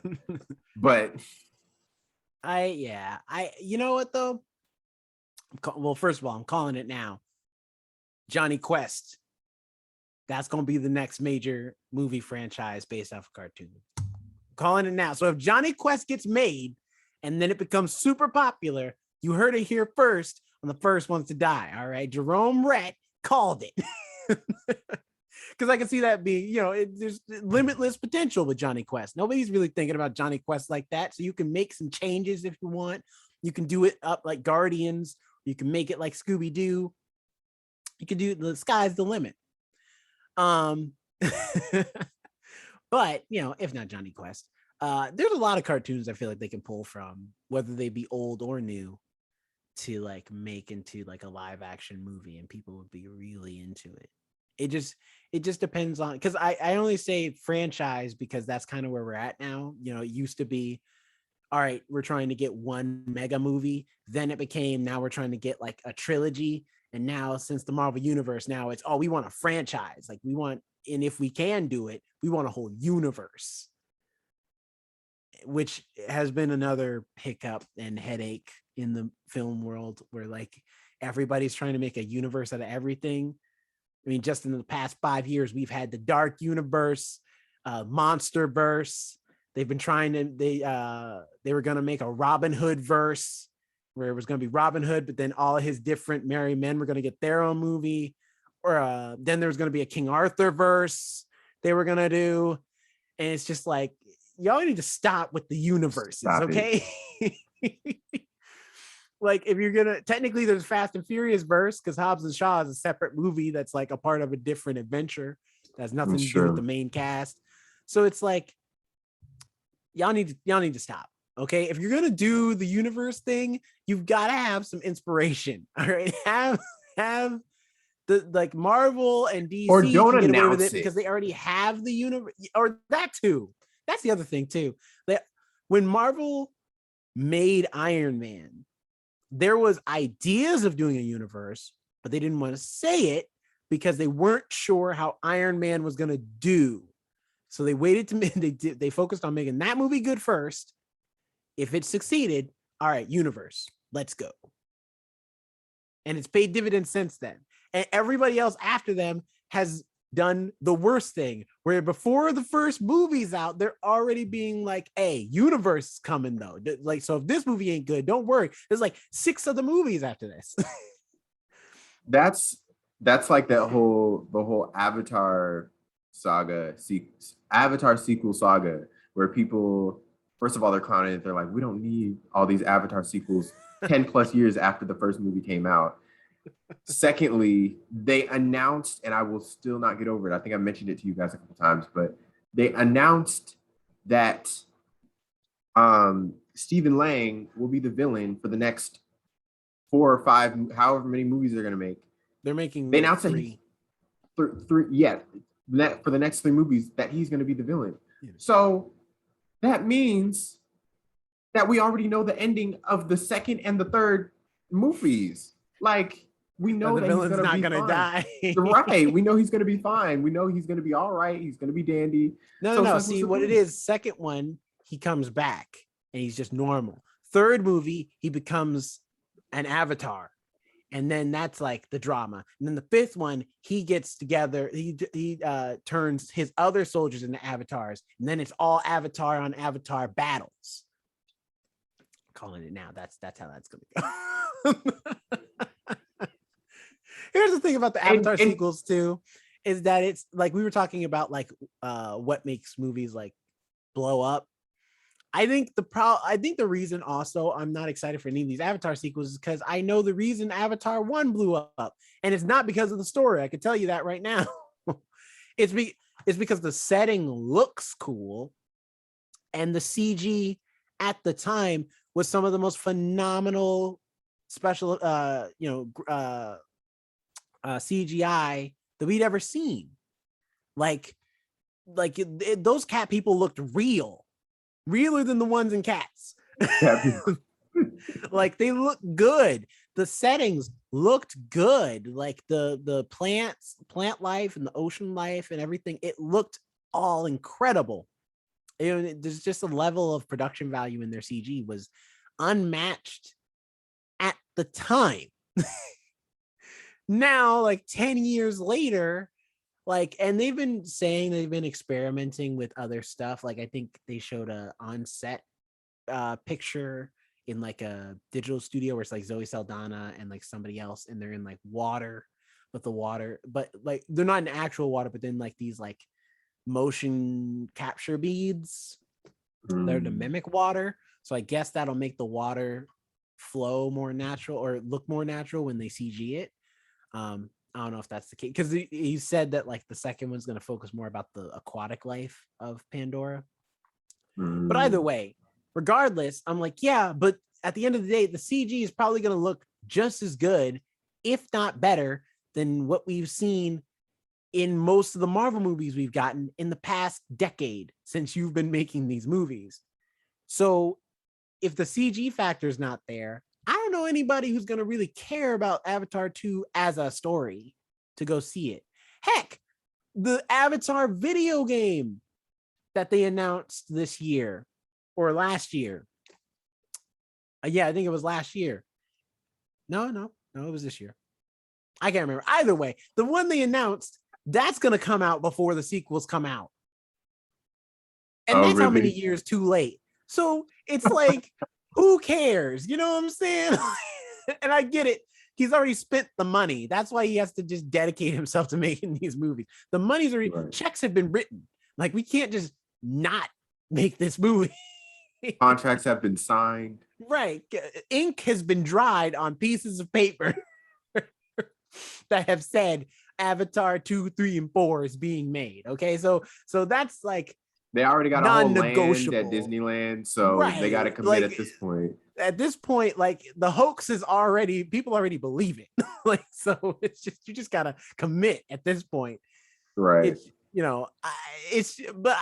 But you know what though? Well, first of all, I'm calling it now. Johnny Quest. That's going to be the next major movie franchise based off of cartoon. I'm calling it now. So if Johnny Quest gets made and then it becomes super popular, you heard it here first on the first ones to die. All right. Jerome Rett called it. Because because I can see that being, you know, there's limitless potential with Johnny Quest. Nobody's really thinking about Johnny Quest like that. So you can make some changes if you want. You can do it up like Guardians. You can make it like Scooby Doo. You can do, the sky's the limit. But you know, if not Johnny Quest, there's a lot of cartoons I feel like they can pull from, whether they be old or new, to like make into like a live action movie, and people would be really into it. It just depends on, because I only say franchise because that's kind of where we're at now. You know, it used to be, all right, we're trying to get one mega movie. Then it became, now we're trying to get like a trilogy. And now since the Marvel universe, now it's, oh, we want a franchise. Like we want, and if we can do it, we want a whole universe, which has been another hiccup and headache in the film world, where like everybody's trying to make a universe out of everything. I mean, just in the past 5 years, we've had the Dark Universe, Monster Verse. They've been trying to, they were going to make a Robin Hood verse, where it was going to be Robin Hood, but then all of his different merry men were going to get their own movie. Or then there was going to be a King Arthur verse they were going to do. And it's just like, y'all need to stop with the universes, okay? Like, if you're gonna, technically there's Fast and Furious verse, because Hobbs and Shaw is a separate movie that's like a part of a different adventure that has nothing to do with the main cast. So it's like, y'all need to stop, okay? If you're gonna do the universe thing, you've got to have some inspiration, all right? Have the, like, Marvel and DC, or don't can get away with announce it because they already have the universe, or that too. That's the other thing too. That when Marvel made Iron Man, there was ideas of doing a universe, but they didn't want to say it because they weren't sure how Iron Man was going to do. So they waited to, they focused on making that movie good first. If it succeeded, all right, universe, let's go. And it's paid dividends since then. And everybody else after them has done the worst thing, where before the first movie's out, they're already being like, hey, universe is coming though. Like, so if this movie ain't good, don't worry. There's like 6 other movies after this. That's like the whole Avatar saga, Avatar sequel saga, where people, first of all, they're clowning it. They're like, we don't need all these Avatar sequels 10 plus years after the first movie came out. Secondly, they announced, and I will still not get over it, I think I mentioned it to you guys a couple times, but they announced that Stephen Lang will be the villain for the next 4 or 5, however many movies they're going to make. They're making, they announced 3. Three, yeah, for the next 3 movies that he's going to be the villain. Yeah. So that means that we already know the ending of the second and the third movies. Like, we know that he's not going to die. Right. We know he's going to be fine. We know he's going to be all right. He's going to be dandy. No. See, what it is, second one, he comes back and he's just normal. Third movie, he becomes an avatar. And then that's like the drama. And then the 5th one, he gets together. He turns his other soldiers into avatars. And then it's all avatar on avatar battles. I'm calling it now. That's how that's going to go. Here's the thing about the Avatar sequels too, is that it's like, we were talking about like what makes movies like blow up. I think the reason also I'm not excited for any of these Avatar sequels is because I know the reason Avatar 1 blew up, and it's not because of the story. I can tell you that right now. It's because the setting looks cool, and the CG at the time was some of the most phenomenal special CGI that we'd ever seen. Like those cat people looked realer than the ones in Cats. Like, they look good. The settings looked good. Like the plant life and the ocean life and everything, it looked all incredible. There's just a level of production value in their CG was unmatched at the time. Now, like 10 years later, like, and they've been saying they've been experimenting with other stuff. Like, I think they showed a on-set picture in like a digital studio where it's like Zoe Saldana and like somebody else, and they're in like water. but the water, but like they're not in actual water, but then like these like motion capture beads. They're to mimic water. So I guess that'll make the water flow more natural or look more natural when they CG it. I don't know if that's the case because he said that like the second one's going to focus more about the aquatic life of Pandora. But either way, regardless, I'm like, yeah, but at the end of the day, the CG is probably going to look just as good, if not better, than what we've seen in most of the Marvel movies we've gotten in the past decade since you've been making these movies. So if the CG factor is not there, I don't know anybody who's going to really care about Avatar 2 as a story to go see it. Heck, the Avatar video game that they announced this year or last year. Yeah, I think it was last year. No, it was this year. I can't remember. Either way, the one they announced, that's going to come out before the sequels come out. And that's really? How many years too late. So it's like, who cares? You know what I'm saying? And I get it. He's already spent the money. That's why he has to just dedicate himself to making these movies. The money's already, right. Checks have been written. Like, we can't just not make this movie. Contracts have been signed. Right. Ink has been dried on pieces of paper that have said Avatar 2, 3, and 4 is being made. Okay. So that's like, they already got a whole land at Disneyland, so right. They got to commit like, at this point. At this point, like the hoax is already, people already believe it. Like, so it's just, you just got to commit at this point. Right. It's, you know,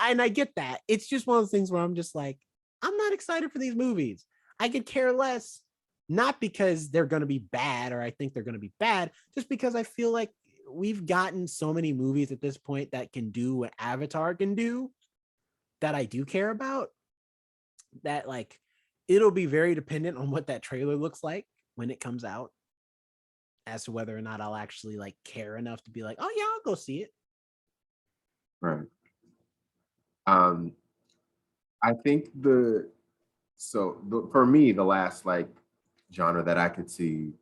and I get that. It's just one of those things where I'm just like, I'm not excited for these movies. I could care less, not because they're going to be bad or I think they're going to be bad, just because I feel like we've gotten so many movies at this point that can do what Avatar can do that I do care about, that like it'll be very dependent on what that trailer looks like when it comes out as to whether or not I'll actually like care enough to be like, oh yeah, I'll go see it. Right. I think for me, the last like genre that I could see,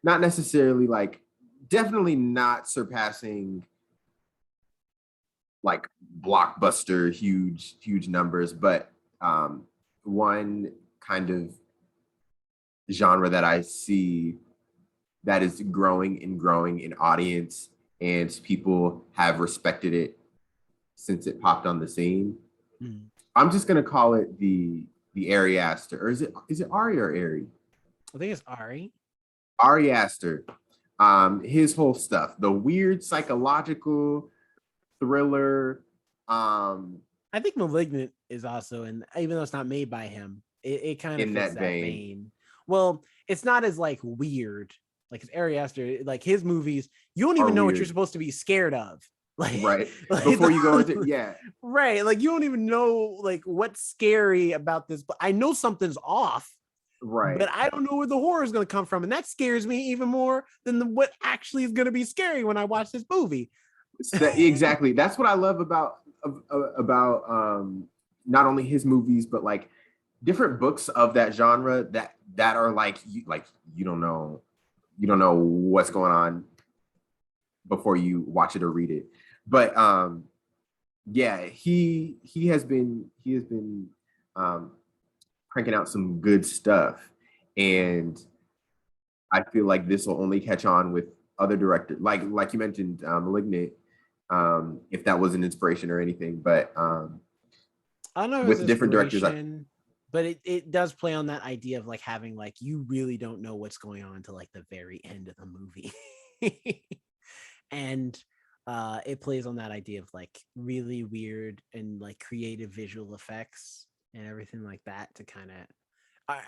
not necessarily like, definitely not surpassing like blockbuster, huge numbers, but one kind of genre that I see that is growing in audience and people have respected it since it popped on the scene. Mm. I'm just gonna call it the Ari Aster, or is it Ari or Ari? I think it's Ari. Ari Aster. His whole stuff, the weird psychological thriller. I think Malignant is also, and even though it's not made by him, it kind of fits that vein. Well, it's not as like weird. Like it's Ari Aster, like his movies, you don't even know what you're supposed to be scared of. Like, right. Like, before you go into, yeah. Right. Like you don't even know like what's scary about this, but I know something's off. Right. But I don't know where the horror is going to come from. And that scares me even more than what actually is going to be scary when I watch this movie. Exactly. That's what I love about not only his movies, but like different books of that genre that are like you don't know what's going on before you watch it or read it. But yeah, he has been cranking out some good stuff, and I feel like this will only catch on with other directors, like you mentioned, Malignant. If that was an inspiration or anything, but I don't know with different directors, but it does play on that idea of like having like you really don't know what's going on until like the very end of the movie. And it plays on that idea of like really weird and like creative visual effects and everything like that to kind of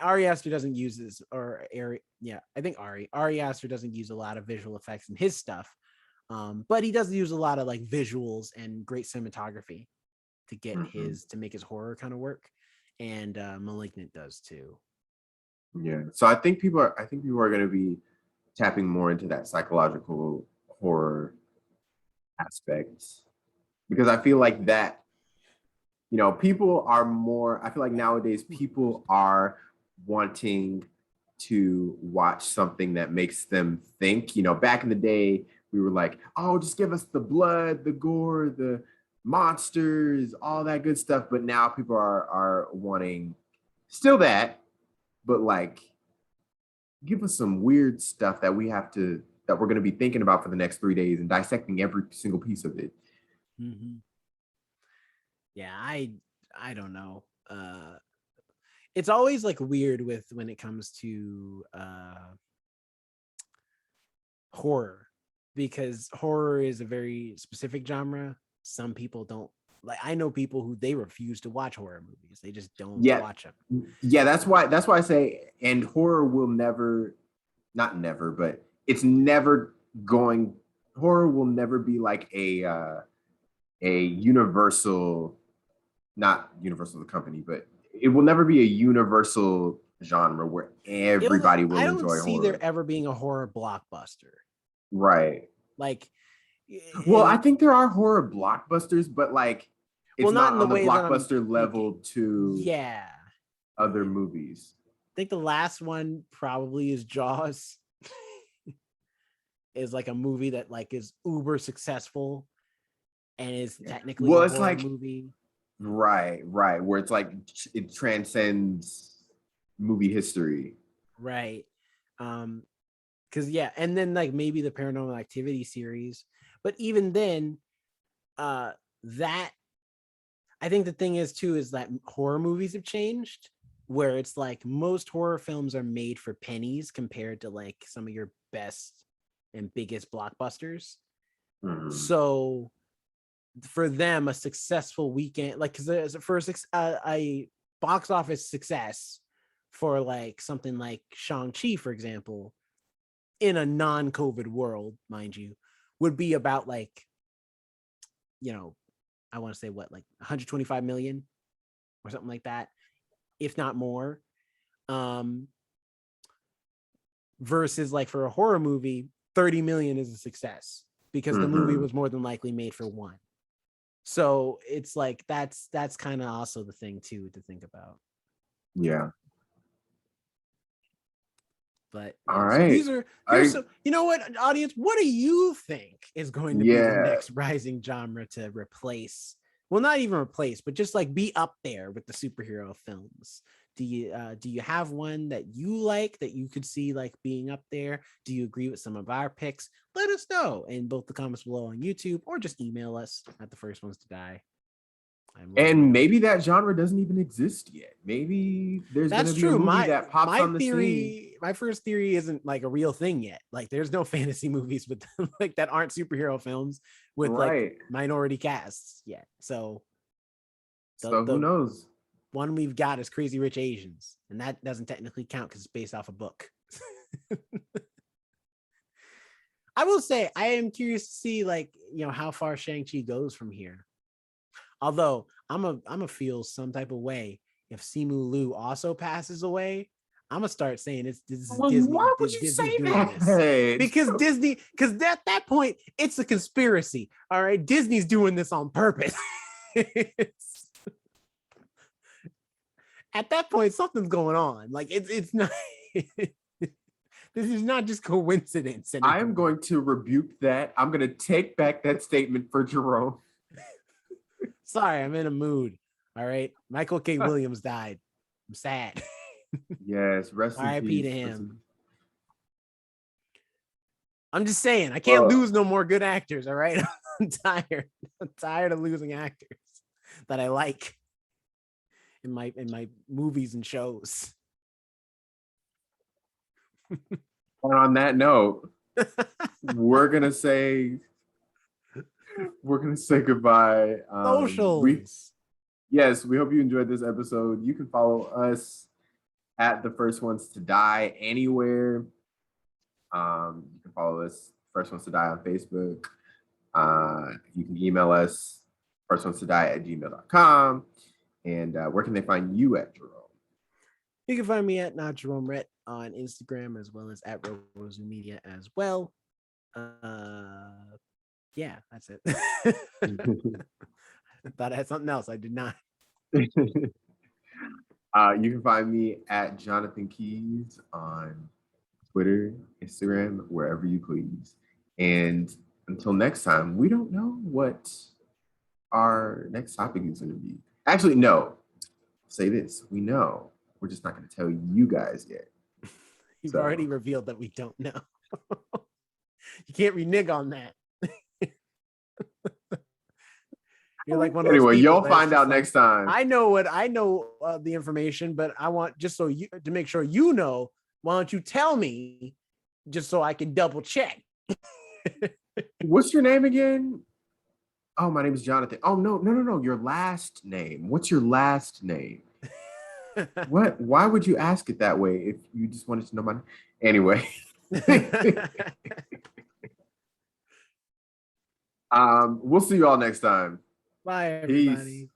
Ari Aster doesn't use this, or Ari, yeah, I think Ari Aster doesn't use a lot of visual effects in his stuff, but he does use a lot of like visuals and great cinematography to get to make his horror kind of work, and Malignant does too. Yeah, so I think people are going to be tapping more into that psychological horror aspects, because I feel like that, people are more, I feel like nowadays people are wanting to watch something that makes them think. Back in the day we were like, oh, just give us the blood, the gore, the monsters, all that good stuff. But now people are wanting still that, but like give us some weird stuff that we're going to be thinking about for the next 3 days and dissecting every single piece of it. Mm-hmm. Yeah, I don't know. It's always like weird with when it comes to horror, because horror is a very specific genre. Some people don't like. I know people who they refuse to watch horror movies. They just don't watch them. Yeah, that's why I say, and horror will never, not never, but it's never going. Horror will never be like a universal, not universal the company, but it will never be a universal genre where everybody will I don't enjoy see horror. there ever being a horror blockbuster. Right. Like, well, I think there are horror blockbusters, but like it's not not on the blockbuster level to other movies. I think the last one probably is Jaws. Is like a movie that like is uber successful and is technically a horror movie. Right, where it's like it transcends movie history. Right. Because and then like maybe the Paranormal Activity series, but even then, that I think the thing is too is that horror movies have changed, where it's like most horror films are made for pennies compared to like some of your best and biggest blockbusters. Mm-hmm. So for them, a successful weekend, like because for a box office success for like something like Shang-Chi, for example, in a non-COVID world, mind you, would be about like, I want to say what, like 125 million or something like that, if not more. Versus like for a horror movie, 30 million is a success because the movie was more than likely made for one. So it's like that's kind of also the thing too to think about. Yeah. But all right, so you know what, audience, what do you think is going to be the next rising genre to replace? Well, not even replace, but just like be up there with the superhero films. Do you have one that you like that you could see like being up there? Do you agree with some of our picks? Let us know in both the comments below on YouTube, or just email us at thefirstones2die. And maybe that genre doesn't even exist yet. Maybe there's going to be a movie that pops on the scene. My first theory isn't like a real thing yet. Like there's no fantasy movies with like that aren't superhero films with like minority casts yet. So who knows? One we've got is Crazy Rich Asians, and that doesn't technically count because it's based off a book. I will say I am curious to see like, how far Shang-Chi goes from here. Although I'm a feel some type of way if Simu Liu also passes away. I'm gonna start saying this is Disney. Why would you say that? Because Disney, because at that point it's a conspiracy. All right, Disney's doing this on purpose. At that point, something's going on. Like it's not. This is not just coincidence. I am going to rebuke that. I'm going to take back that statement for Jerome. Sorry, I'm in a mood. All right. Michael K. Williams died. I'm sad. Yes, rest in peace. R.I.P. to him. I'm just saying, I can't lose no more good actors. All right. I'm tired. I'm tired of losing actors that I like in my movies and shows. And on that note, we're gonna say goodbye. Socials. Yes, we hope you enjoyed this episode. You can follow us at The First Ones to Die anywhere. You can follow us First Ones to Die on Facebook. You can email us firstones2die@gmail.com. And where can they find you at, Jerome? You can find me at Not Jerome Rhett on Instagram, as well as at Rosu Media as well. Yeah, that's it. I thought I had something else. I did not. You can find me at Jonathan Keys on Twitter, Instagram, wherever you please. And until next time, we don't know what our next topic is going to be. Actually, no. Say this. We know. We're just not going to tell you guys yet. You've already revealed that we don't know. You can't renege on that. You're like one of those anyway, people you'll that's find just out like, next time. I know the information, but I want just so you to make sure you know. Why don't you tell me just so I can double check? What's your name again? Oh, my name is Jonathan. Oh, no. Your last name. What's your last name? What? Why would you ask it that way if you just wanted to know my name? Anyway. We'll see you all next time. Bye, everybody. Peace.